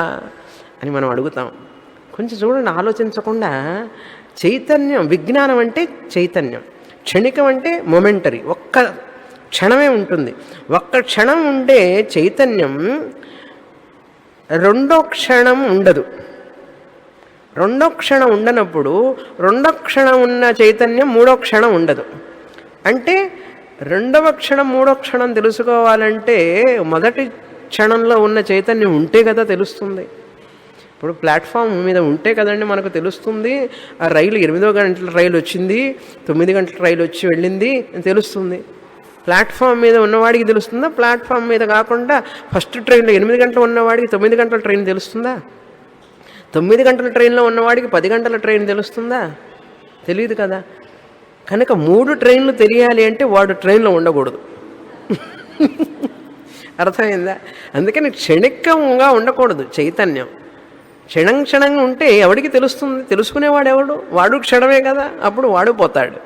అని మనం అడుగుతాం. కొంచెం చూడండి, ఆలోచించకుండా. చైతన్యం, విజ్ఞానం అంటే చైతన్యం, క్షణికం అంటే మొమెంటరీ, ఒక్క క్షణమే ఉంటుంది. ఒక్క క్షణం ఉంటే చైతన్యం రెండో క్షణం ఉండదు. రెండో క్షణం ఉండనప్పుడు రెండో క్షణం ఉన్న చైతన్యం మూడో క్షణం ఉండదు. అంటే రెండవ క్షణం మూడో క్షణం తెలుసుకోవాలంటే మొదటి క్షణంలో ఉన్న చైతన్యం ఉంటే కదా తెలుస్తుంది. ఇప్పుడు ప్లాట్ఫామ్ మీద ఉంటే కదండి మనకు తెలుస్తుంది. ఆ రైలు 8 గంటల రైలు వచ్చింది, 9 గంటల రైలు వచ్చి వెళ్ళింది అని తెలుస్తుంది. ప్లాట్ఫామ్ మీద ఉన్నవాడికి తెలుస్తుందా? ప్లాట్ఫామ్ మీద కాకుండా ఫస్ట్ ట్రైన్లో 8 గంటలు ఉన్నవాడికి 9 గంటల ట్రైన్ తెలుస్తుందా? 9 గంటల ట్రైన్లో ఉన్నవాడికి 10 గంటల ట్రైన్ తెలుస్తుందా? తెలియదు కదా. కనుక 3 ట్రైన్లు తెలియాలి అంటే వాడు ట్రైన్లో ఉండకూడదు. అర్థమైందా? అందుకని క్షణికంగా ఉండకూడదు చైతన్యం. క్షణంగా ఉంటే ఎవడికి తెలుస్తుంది? తెలుసుకునేవాడు ఎవడు? వాడు క్షణమే కదా, అప్పుడు వాడు పోతాడు.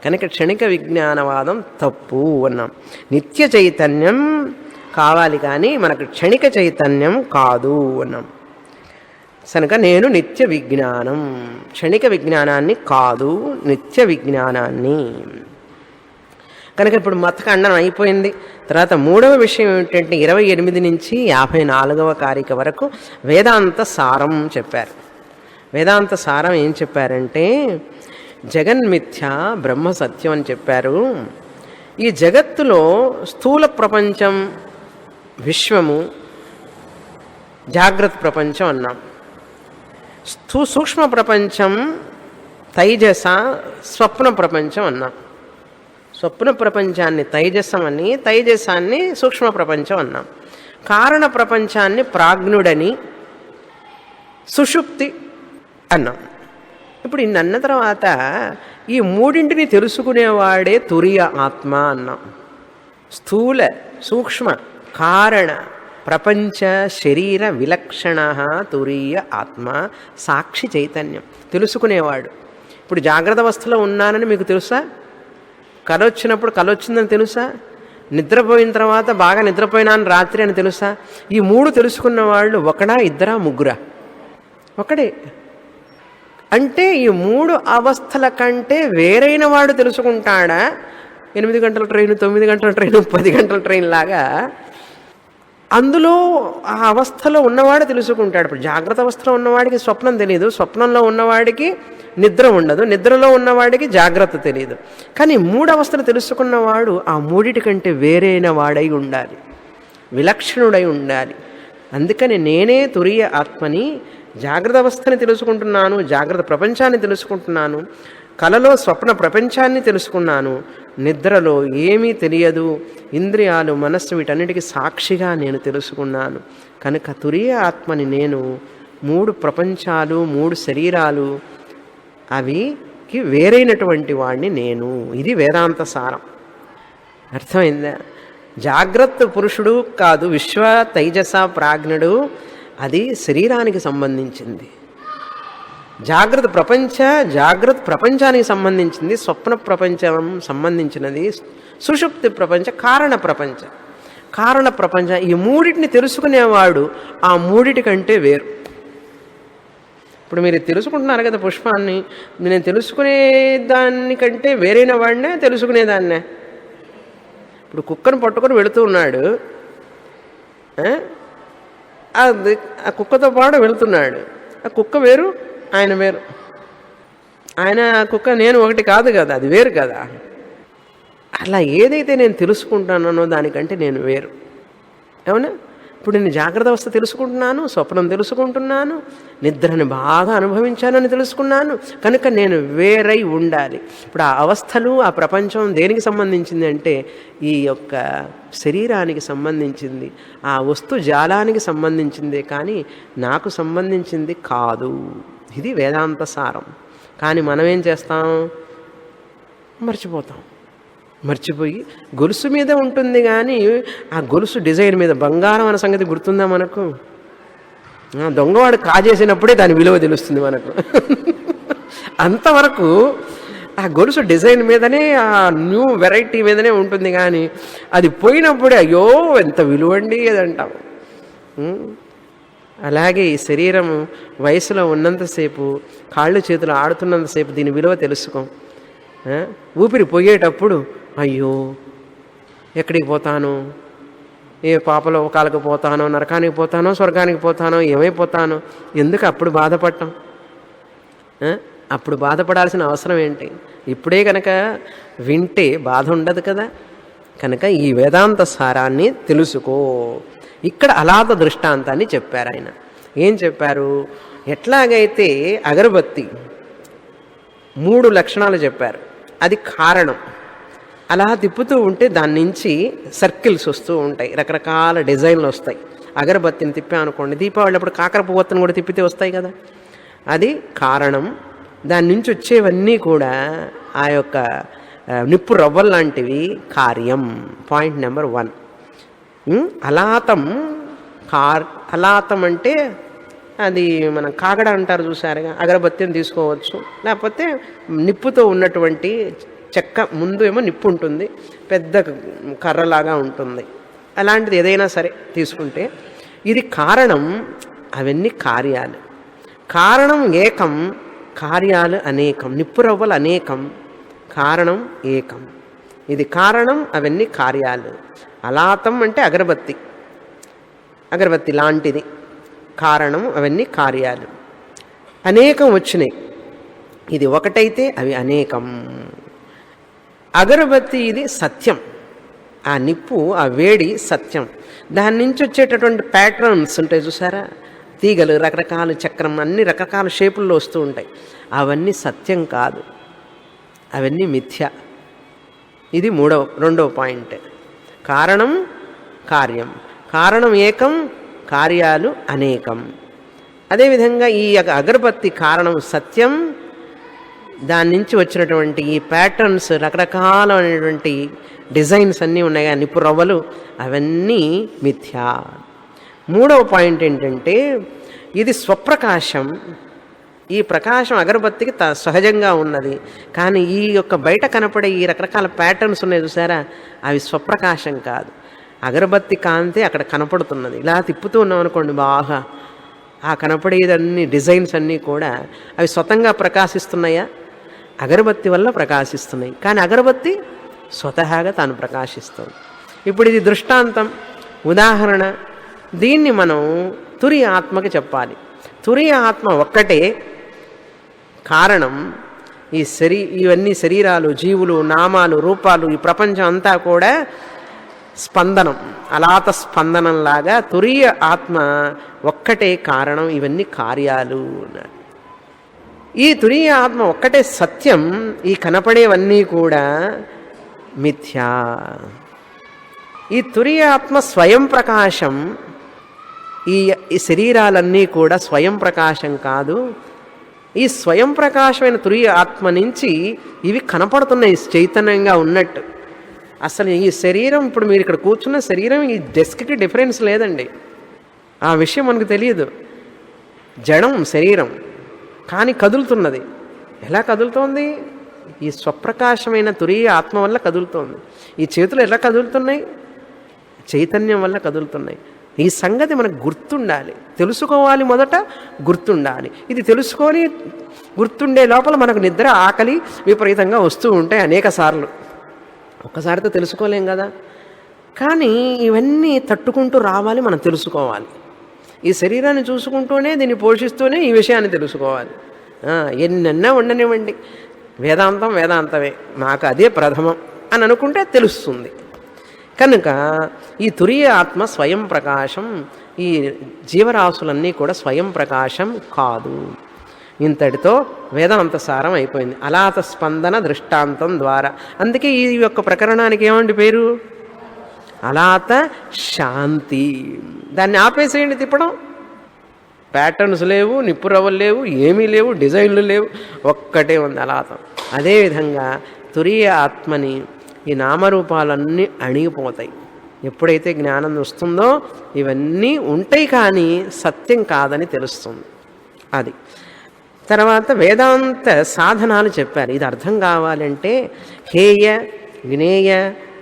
కనుక క్షణిక విజ్ఞానవాదం తప్పు అన్నాం. నిత్య చైతన్యం కావాలి కానీ మనకు క్షణిక చైతన్యం కాదు అన్నాం. కనుక నేను నిత్య విజ్ఞానం, క్షణిక విజ్ఞానాన్ని కాదు, నిత్య విజ్ఞానాన్ని. కనుక ఇప్పుడు మతఖండం అయిపోయింది. తర్వాత మూడవ విషయం ఏమిటంటే 28 నుంచి 54వ కారిక వరకు వేదాంత సారం చెప్పారు. వేదాంత సారం ఏం చెప్పారంటే జగన్మిథ్య బ్రహ్మ సత్యం అని చెప్పారు. ఈ జగత్తులో స్థూల ప్రపంచం, విశ్వము, జాగ్రత్త ప్రపంచం అన్నాం. సూక్ష్మ ప్రపంచం తైజస, స్వప్న ప్రపంచం అన్నాం. స్వప్న ప్రపంచాన్ని తైజసం అని, తైజసాన్ని సూక్ష్మ ప్రపంచం అన్నాం. కారణ ప్రపంచాన్ని ప్రాజ్ఞుడని, సుషుప్తి అన్నాం. ఇప్పుడు ఇన్ని అన్న తర్వాత ఈ మూడింటిని తెలుసుకునేవాడే తురియ ఆత్మ అన్నాం. స్థూల, సూక్ష్మ, కారణ ప్రపంచ శరీర విలక్షణ తురీయ ఆత్మ సాక్షి చైతన్యం తెలుసుకునేవాడు. ఇప్పుడు జాగ్రత్త అవస్థలో ఉన్నానని మీకు తెలుసా? కల వచ్చినప్పుడు కల వచ్చిందని తెలుసా? నిద్రపోయిన తర్వాత బాగా నిద్రపోయినాను రాత్రి అని తెలుసా? ఈ 3 తెలుసుకున్న వాళ్ళు ఒకడా, ఇద్దరా, ముగ్గురా? ఒకడే. అంటే ఈ 3 అవస్థల కంటే వేరైన వాడు తెలుసుకుంటాడా? 8 గంటల ట్రైన్, 9 గంటల ట్రైన్, 10 గంటల ట్రైన్ లాగా అందులో ఆ అవస్థలో ఉన్నవాడు తెలుసుకుంటాడు. ఇప్పుడు జాగ్రత్త అవస్థలో ఉన్నవాడికి స్వప్నం తెలియదు, స్వప్నంలో ఉన్నవాడికి నిద్ర ఉండదు, నిద్రలో ఉన్నవాడికి జాగ్రత్త తెలియదు. కానీ 3 అవస్థలు తెలుసుకున్నవాడు ఆ 3 కంటే వేరైన వాడై ఉండాలి, విలక్షణుడై ఉండాలి. అందుకని నేనే తురియ ఆత్మని, జాగ్రత్త అవస్థని తెలుసుకుంటున్నాను, జాగ్రత్త ప్రపంచాన్ని తెలుసుకుంటున్నాను, కలలో స్వప్న ప్రపంచాన్ని తెలుసుకున్నాను, నిద్రలో ఏమీ తెలియదు, ఇంద్రియాలు, మనస్సు వీటన్నిటికీ సాక్షిగా నేను తెలుసుకున్నాను. కనుక తురియ ఆత్మని నేను. 3 ప్రపంచాలు, 3 శరీరాలు, అవికి వేరైనటువంటి వాడిని నేను. ఇది వేదాంత సారం. అర్థమైందా? జాగ్రత్త పురుషుడు కాదు, విశ్వ తైజస ప్రాజ్ఞుడు, అది శరీరానికి సంబంధించింది. జాగ్రత్త ప్రపంచానికి సంబంధించింది, స్వప్న ప్రపంచం సంబంధించినది, సుషుప్తి ప్రపంచ, కారణ ప్రపంచం. కారణ ప్రపంచం ఈ 3టిని తెలుసుకునేవాడు ఆ 3 కంటే వేరు. ఇప్పుడు మీరు తెలుసుకుంటున్నారు కదా పుష్పాన్ని, నేను తెలుసుకునే దానికంటే వేరైన వాడినే తెలుసుకునేదాన్నే. ఇప్పుడు కుక్కను పట్టుకొని వెళుతూ ఉన్నాడు, ఆ కుక్కతో పాటు వెళుతున్నాడు. ఆ కుక్క వేరు, ఆయన వేరు. ఆయన కుక్క నేను ఒకటి కాదు కదా, అది వేరు కదా. అలా ఏదైతే నేను తెలుసుకుంటానో దానికంటే నేను వేరు. అవునా? ఇప్పుడు నేను జాగ్రత్త అవస్థ తెలుసుకుంటున్నాను, స్వప్నం తెలుసుకుంటున్నాను, నిద్రని బాగా అనుభవించానని తెలుసుకున్నాను, కనుక నేను వేరై ఉండాలి. ఇప్పుడు ఆ అవస్థలు, ఆ ప్రపంచం దేనికి సంబంధించింది అంటే ఈ యొక్క శరీరానికి సంబంధించింది, ఆ వస్తు జాలానికి సంబంధించిందే కానీ నాకు సంబంధించింది కాదు. ఇది వేదాంత సారం. కానీ మనం ఏం చేస్తాం? మర్చిపోయి గొలుసు మీద ఉంటుంది కానీ ఆ గొలుసు డిజైన్ మీద బంగారం అనే సంగతి గుర్తుందా మనకు? దొంగవాడు కాజేసినప్పుడే దాని విలువ తెలుస్తుంది మనకు. అంతవరకు ఆ గొలుసు డిజైన్ మీదనే, ఆ న్యూ వెరైటీ మీదనే ఉంటుంది కానీ అది పోయినప్పుడే అయ్యో ఎంత విలువండి అది అంటాం. అలాగే ఈ శరీరం వయసులో ఉన్నంతసేపు, కాళ్ళు చేతులు ఆడుతున్నంతసేపు దీని విలువ తెలుసుకోం. ఊపిరి పోయేటప్పుడు అయ్యో ఎక్కడికి పోతాను, ఏ పాపలో కాలకు పోతానో, నరకానికి పోతానో, స్వర్గానికి పోతానో, ఏమైపోతానో, ఎందుకు అప్పుడు బాధపడటం? అప్పుడు బాధపడాల్సిన అవసరం ఏంటి? ఇప్పుడే కనుక వింటే బాధ ఉండదు కదా. కనుక ఈ వేదాంత సారాన్ని తెలుసుకో. ఇక్కడ అలాత దృష్టాంతాన్ని చెప్పారు ఆయన. ఏం చెప్పారు? ఎట్లాగైతే అగరబత్తి 3 లక్షణాలు చెప్పారు, అది కారణం. అలా తిప్పుతూ ఉంటే దాని నుంచి సర్కిల్స్ వస్తూ ఉంటాయి, రకరకాల డిజైన్లు వస్తాయి. అగరబత్తిని తిప్పామనుకోండి, దీపావళి అప్పుడు కాకర పువ్వొత్తును కూడా తిప్పితే వస్తాయి కదా, అది కారణం. దాని నుంచి వచ్చేవన్నీ కూడా ఆ యొక్క నిప్పు రవ్వలు లాంటివి కార్యం. Point number 1. అలాతం. అలాతం అంటే అది మనం కాగడ అంటారు చూసారుగా, అగరబత్తిని తీసుకోవచ్చు, లేకపోతే నిప్పుతో ఉన్నటువంటి చెక్క, ముందు ఏమో నిప్పు ఉంటుంది, పెద్ద కర్రలాగా ఉంటుంది, అలాంటిది ఏదైనా సరే తీసుకుంటే ఇది కారణం, అవన్నీ కార్యాలు. కారణం ఏకం, కార్యాలు అనేకం. నిప్పు రవ్వలు అనేకం, కారణం ఏకం. ఇది కారణం, అవన్నీ కార్యాలు. అలాతం అంటే అగరబత్తి, అగరబత్తి లాంటిది, కారణం, అవన్నీ కార్యాలు. అనేకం వచ్చినాయి, ఇది ఒకటైతే అవి అనేకం. అగరబత్తి ఇది సత్యం, ఆ నిప్పు, ఆ వేడి సత్యం. దాని నుంచి వచ్చేటటువంటి ప్యాటర్న్స్ ఉంటాయి చూసారా, తీగలు, రకరకాల చక్రం, అన్ని రకరకాల షేపుల్లో వస్తూ ఉంటాయి, అవన్నీ సత్యం కాదు, అవన్నీ మిథ్య. ఇది రెండవ పాయింట్. కారణం కార్యం, కారణం ఏకం, కార్యాలు అనేకం. అదేవిధంగా ఈ అగరబత్తి కారణం సత్యం, దాని నుంచి వచ్చినటువంటి ఈ ప్యాటర్న్స్, రకరకాలైనటువంటి డిజైన్స్ అన్నీ ఉన్నాయి, నిప్పు రవ్వలు, అవన్నీ మిథ్యా. మూడవ పాయింట్ ఏంటంటే ఇది స్వప్రకాశం. ఈ ప్రకాశం అగరబత్తికి సహజంగా ఉన్నది, కానీ ఈ యొక్క బయట కనపడే ఈ రకరకాల ప్యాటర్న్స్ ఉన్నాయి చూసారా, అవి స్వప్రకాశం కాదు. అగరబత్తి కాంతి అక్కడ కనపడుతున్నది. ఇలా తిప్పుతూ ఉన్నాం అనుకోండి బాగా, ఆ కనపడేదన్ని డిజైన్స్ అన్నీ కూడా అవి స్వతంగా ప్రకాశిస్తున్నాయా? అగరబత్తి వల్ల ప్రకాశిస్తున్నాయి, కానీ అగరబత్తి స్వతహాగా తాను ప్రకాశిస్తుంది. ఇప్పుడు ఇది దృష్టాంతం, ఉదాహరణ. దీన్ని మనం తురియ ఆత్మకి చెప్పాలి. తురియ ఆత్మ ఒక్కటే కారణం. ఇవన్నీ శరీరాలు, జీవులు, నామాలు, రూపాలు, ఈ ప్రపంచం అంతా కూడా స్పందనం, అలాత స్పందనంలాగా తురియ ఆత్మ ఒక్కటే కారణం, ఇవన్నీ కార్యాలు అన్నారు. ఈ తురియ ఆత్మ ఒక్కటే సత్యం, ఈ కనపడేవన్నీ కూడా మిథ్యా. ఈ తురియ ఆత్మ స్వయం ప్రకాశం, ఈ శరీరాలన్నీ కూడా స్వయం ప్రకాశం కాదు. ఈ స్వయం ప్రకాశమైన తురియ ఆత్మ నుంచి ఇవి కనపడుతున్నాయి చైతన్యంగా ఉన్నట్టు. అసలు ఈ శరీరం, ఇప్పుడు మీరు ఇక్కడ కూర్చున్న శరీరం, ఈ డెస్క్కి డిఫరెన్స్ లేదండి. ఆ విషయం మనకు తెలియదు. జడం శరీరం, కానీ కదులుతున్నది. ఎలా కదులుతోంది? ఈ స్వప్రకాశమైన తురియ ఆత్మ వల్ల కదులుతోంది. ఈ చేతులు ఎలా కదులుతున్నాయి? చైతన్యం వల్ల కదులుతున్నాయి. ఈ సంగతి మనకు గుర్తుండాలి, తెలుసుకోవాలి. మొదట గుర్తుండాలి. ఇది తెలుసుకొని గుర్తుండే లోపల మనకు నిద్ర, ఆకలి విపరీతంగా వస్తూ ఉంటాయి అనేక సార్లు. ఒక్కసారితో తెలుసుకోలేం కదా. కానీ ఇవన్నీ తట్టుకుంటూ రావాలి, మనం తెలుసుకోవాలి. ఈ శరీరాన్ని చూసుకుంటూనే, దీన్ని పోషిస్తూనే ఈ విషయాన్ని తెలుసుకోవాలి. ఎన్నెన్నా ఉండనివ్వండి, వేదాంతం వేదాంతమే, నాకు అదే ప్రథమం అని అనుకుంటే తెలుస్తుంది. కనుక ఈ తురీయ ఆత్మ స్వయం ప్రకాశం, ఈ జీవరాశులన్నీ కూడా స్వయం ప్రకాశం కాదు. ఇంతటితో వేదాంత సారం అయిపోయింది. అలాత స్పందన దృష్టాంతం ద్వారా. అందుకే ఈ యొక్క ప్రకరణానికి ఏమండి పేరు? అలాత శాంతి. దాన్ని ఆపేసేయండి తిప్పడం. ప్యాటర్న్స్ లేవు, నిప్పురవ్వలు లేవు, ఏమీ లేవు, డిజైన్లు లేవు, ఒక్కటే ఉంది అలాతం. అదేవిధంగా తురీయ ఆత్మని ఈ నామరూపాలన్నీ అణిగిపోతాయి. ఎప్పుడైతే జ్ఞానం వస్తుందో ఇవన్నీ ఉంటాయి, కానీ సత్యం కాదని తెలుస్తుంది. అది తర్వాత వేదాంత సాధనాలు చెప్పారు. ఇది అర్థం కావాలంటే హేయ, జ్ఞేయ,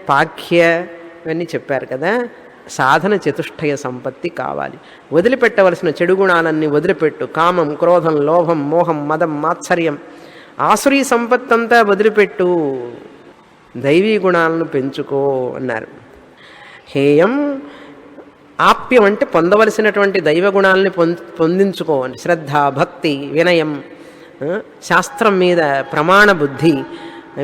పాఖ్య ఇవన్నీ చెప్పారు కదా. సాధన చతుష్టయ సంపత్తి కావాలి. వదిలిపెట్టవలసిన చెడు గుణాలన్నీ వదిలిపెట్టు. కామం, క్రోధం, లోభం, మోహం, మదం, మాత్సర్యం, ఆసురీ సంపత్తంతా వదిలిపెట్టు. దైవీ గుణాలను పెంచుకో అన్నారు. హేయం, ఆప్యం అంటే పొందవలసినటువంటి దైవ గుణాలని పొందించుకో అని. శ్రద్ధ, భక్తి, వినయం, శాస్త్రం మీద ప్రమాణ బుద్ధి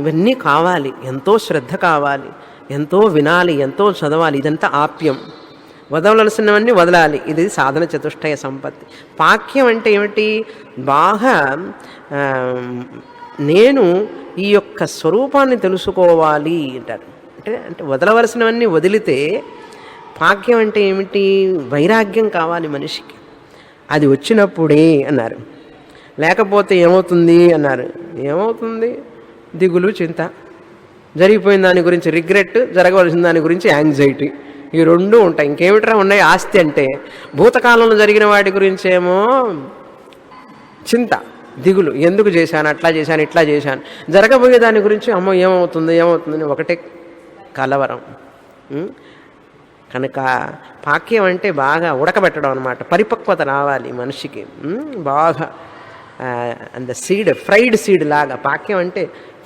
ఇవన్నీ కావాలి. ఎంతో శ్రద్ధ కావాలి, ఎంతో వినాలి, ఎంతో చదవాలి. ఇదంతా ఆప్యం. వదలవలసినవన్నీ వదలాలి. ఇది సాధన చతుష్టయ సంపత్తి. పాక్యం అంటే ఏమిటి? బాగా నేను ఈ యొక్క స్వరూపాన్ని తెలుసుకోవాలి అంటారు. అంటే వదలవలసినవన్నీ వదిలితే పాక్యం అంటే ఏమిటి? వైరాగ్యం కావాలి మనిషికి. అది వచ్చినప్పుడే అన్నారు. లేకపోతే ఏమవుతుంది అన్నారు. ఏమవుతుంది? దిగులు, చింత, జరిగిపోయిన దాని గురించి రిగ్రెట్, జరగవలసిన దాని గురించి యాంగ్జైటీ, ఈ రెండు ఉంటాయి. ఇంకేమిట్రా ఉన్నాయి? ఆస్తి అంటే భూతకాలంలో జరిగిన వాటి గురించి ఏమో చింత, దిగులు, ఎందుకు చేశాను, అట్లా చేశాను, ఇట్లా చేశాను. జరగబోయే దాని గురించి అమ్మో ఏమవుతుంది ఏమవుతుందని ఒకటే కలవరం. కనుక పాక్యం అంటే బాగా ఉడకబెట్టడం అనమాట. పరిపక్వత రావాలి మనిషికి. బాగా అంత సీడ్, ఫ్రైడ్ సీడ్ లాగా. పాక్యం అంటే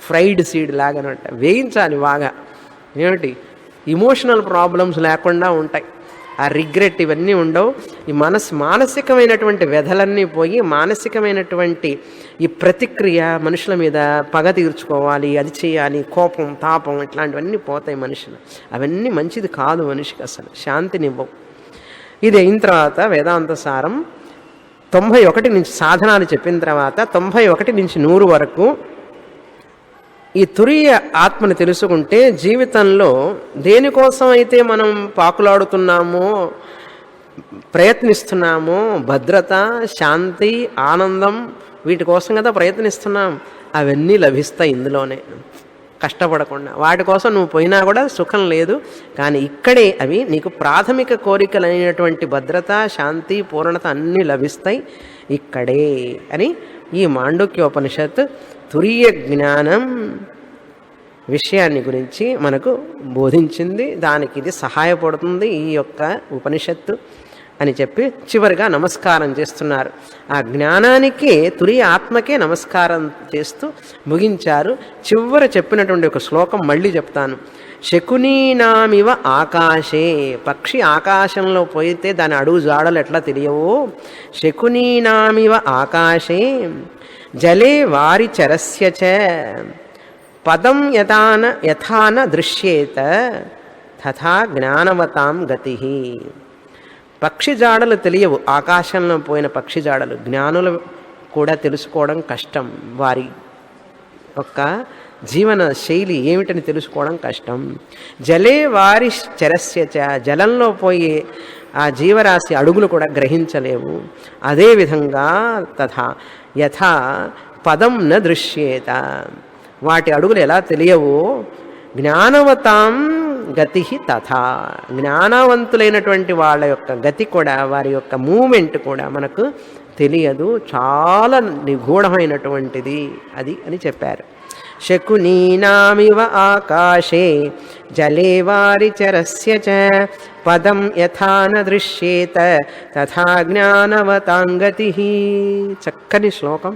ఫ్రైడ్ సీడ్ లాగా అనమాట. వేయించాలి బాగా. ఏమిటి? ఇమోషనల్ ప్రాబ్లమ్స్ లేకుండా ఉంటాయి. ఆ రిగ్రెట్ ఇవన్నీ ఉండవు. ఈ మానసికమైనటువంటి వ్యధలన్నీ పోయి మానసికమైనటువంటి ఈ ప్రతిక్రియ, మనుషుల మీద పగ తీర్చుకోవాలి, అది చేయాలి, కోపం, తాపం ఇట్లాంటివన్నీ పోతాయి మనుషులు. అవన్నీ మంచిది కాదు మనిషికి, అసలు శాంతినివ్వవు. ఇది అయిన తర్వాత వేదాంత సారం 91 నుంచి సాధనాలు చెప్పిన తర్వాత 91 నుంచి 100 వరకు ఈ తురీయ ఆత్మని తెలుసుకుంటే జీవితంలో దేనికోసం అయితే మనం పాకులాడుతున్నామో, ప్రయత్నిస్తున్నామో, భద్రత, శాంతి, ఆనందం, వీటి కోసం కదా ప్రయత్నిస్తున్నాం. అవన్నీ లభిస్తాయి ఇందులోనే, కష్టపడకుండా. వాటి కోసం నువ్వు పోయినా కూడా సుఖం లేదు. కానీ ఇక్కడే అవి నీకు ప్రాథమిక కోరికలు అయినటువంటి భద్రత, శాంతి, పూర్ణత అన్నీ లభిస్తాయి ఇక్కడే అని ఈ మాండూక్యోపనిషత్ తురీయ జ్ఞానం విషయాన్ని గురించి మనకు బోధించింది. దానికి ఇది సహాయపడుతుంది ఈ యొక్క ఉపనిషత్తు అని చెప్పి చివరిగా నమస్కారం చేస్తున్నారు. ఆ జ్ఞానానికే, తురీయ ఆత్మకే నమస్కారం చేస్తూ ముగించారు. చివర చెప్పినటువంటి ఒక శ్లోకం మళ్ళీ చెప్తాను. శకునీనామివ ఆకాశే, పక్షి ఆకాశంలో పోయితే దాని అడుగు జాడలు ఎట్లా తెలియవో, శకునీనామివ ఆకాశే జలే వారి చరస్యచ పదం యథాన దృశ్యేత తథా జ్ఞానవతాం గతి. పక్షి జాడలు తెలియవు, ఆకాశంలో పోయిన పక్షి జాడలు. జ్ఞానులు కూడా తెలుసుకోవడం కష్టం. వారి యొక్క జీవన శైలి ఏమిటని తెలుసుకోవడం కష్టం. జలే వారి చరస్యచ, జలంలో పోయి ఆ జీవరాశి అడుగులు కూడా గ్రహించలేవు. అదేవిధంగా తథా యథా పదం న దృశ్యేత, వాటి అడుగులు ఎలా తెలియవో జ్ఞానవతాం గతి తథా, జ్ఞానవంతులైనటువంటి వాళ్ళ యొక్క గతి కూడా, వారి యొక్క మూమెంట్ కూడా మనకు తెలియదు. చాలా నిగూఢమైనటువంటిది అది అని చెప్పారు. శకునీనామివ ఆకాశే జలే వారి చరస్య చ పదం యథాన దృశ్యేత తథా జ్ఞానవతాం గతి. చక్కని శ్లోకం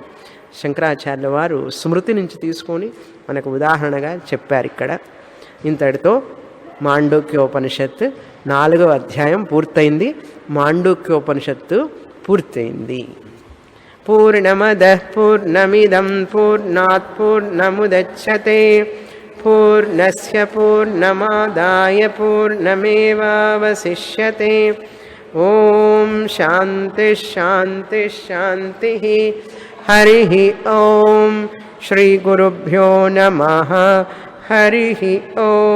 శంకరాచార్యుల వారు స్మృతి నుంచి తీసుకొని మనకు ఉదాహరణగా చెప్పారు ఇక్కడ. ఇంతటితో మాండూక్యోపనిషత్తు 4వ అధ్యాయం పూర్తయింది. మాండూక్యోపనిషత్తు పూర్తయింది. పూర్ణమదః పూర్ణమిదం పూర్ణాత్ పూర్ణముదచ్యతే పూర్ణస్య పూర్ణమాదాయ పూర్ణమేవావశిష్యతే. ఓం శాంతి శాంతి శాంతి. హరి ఓం. శ్రీ గురుభ్యో నమః. హరి ఓం.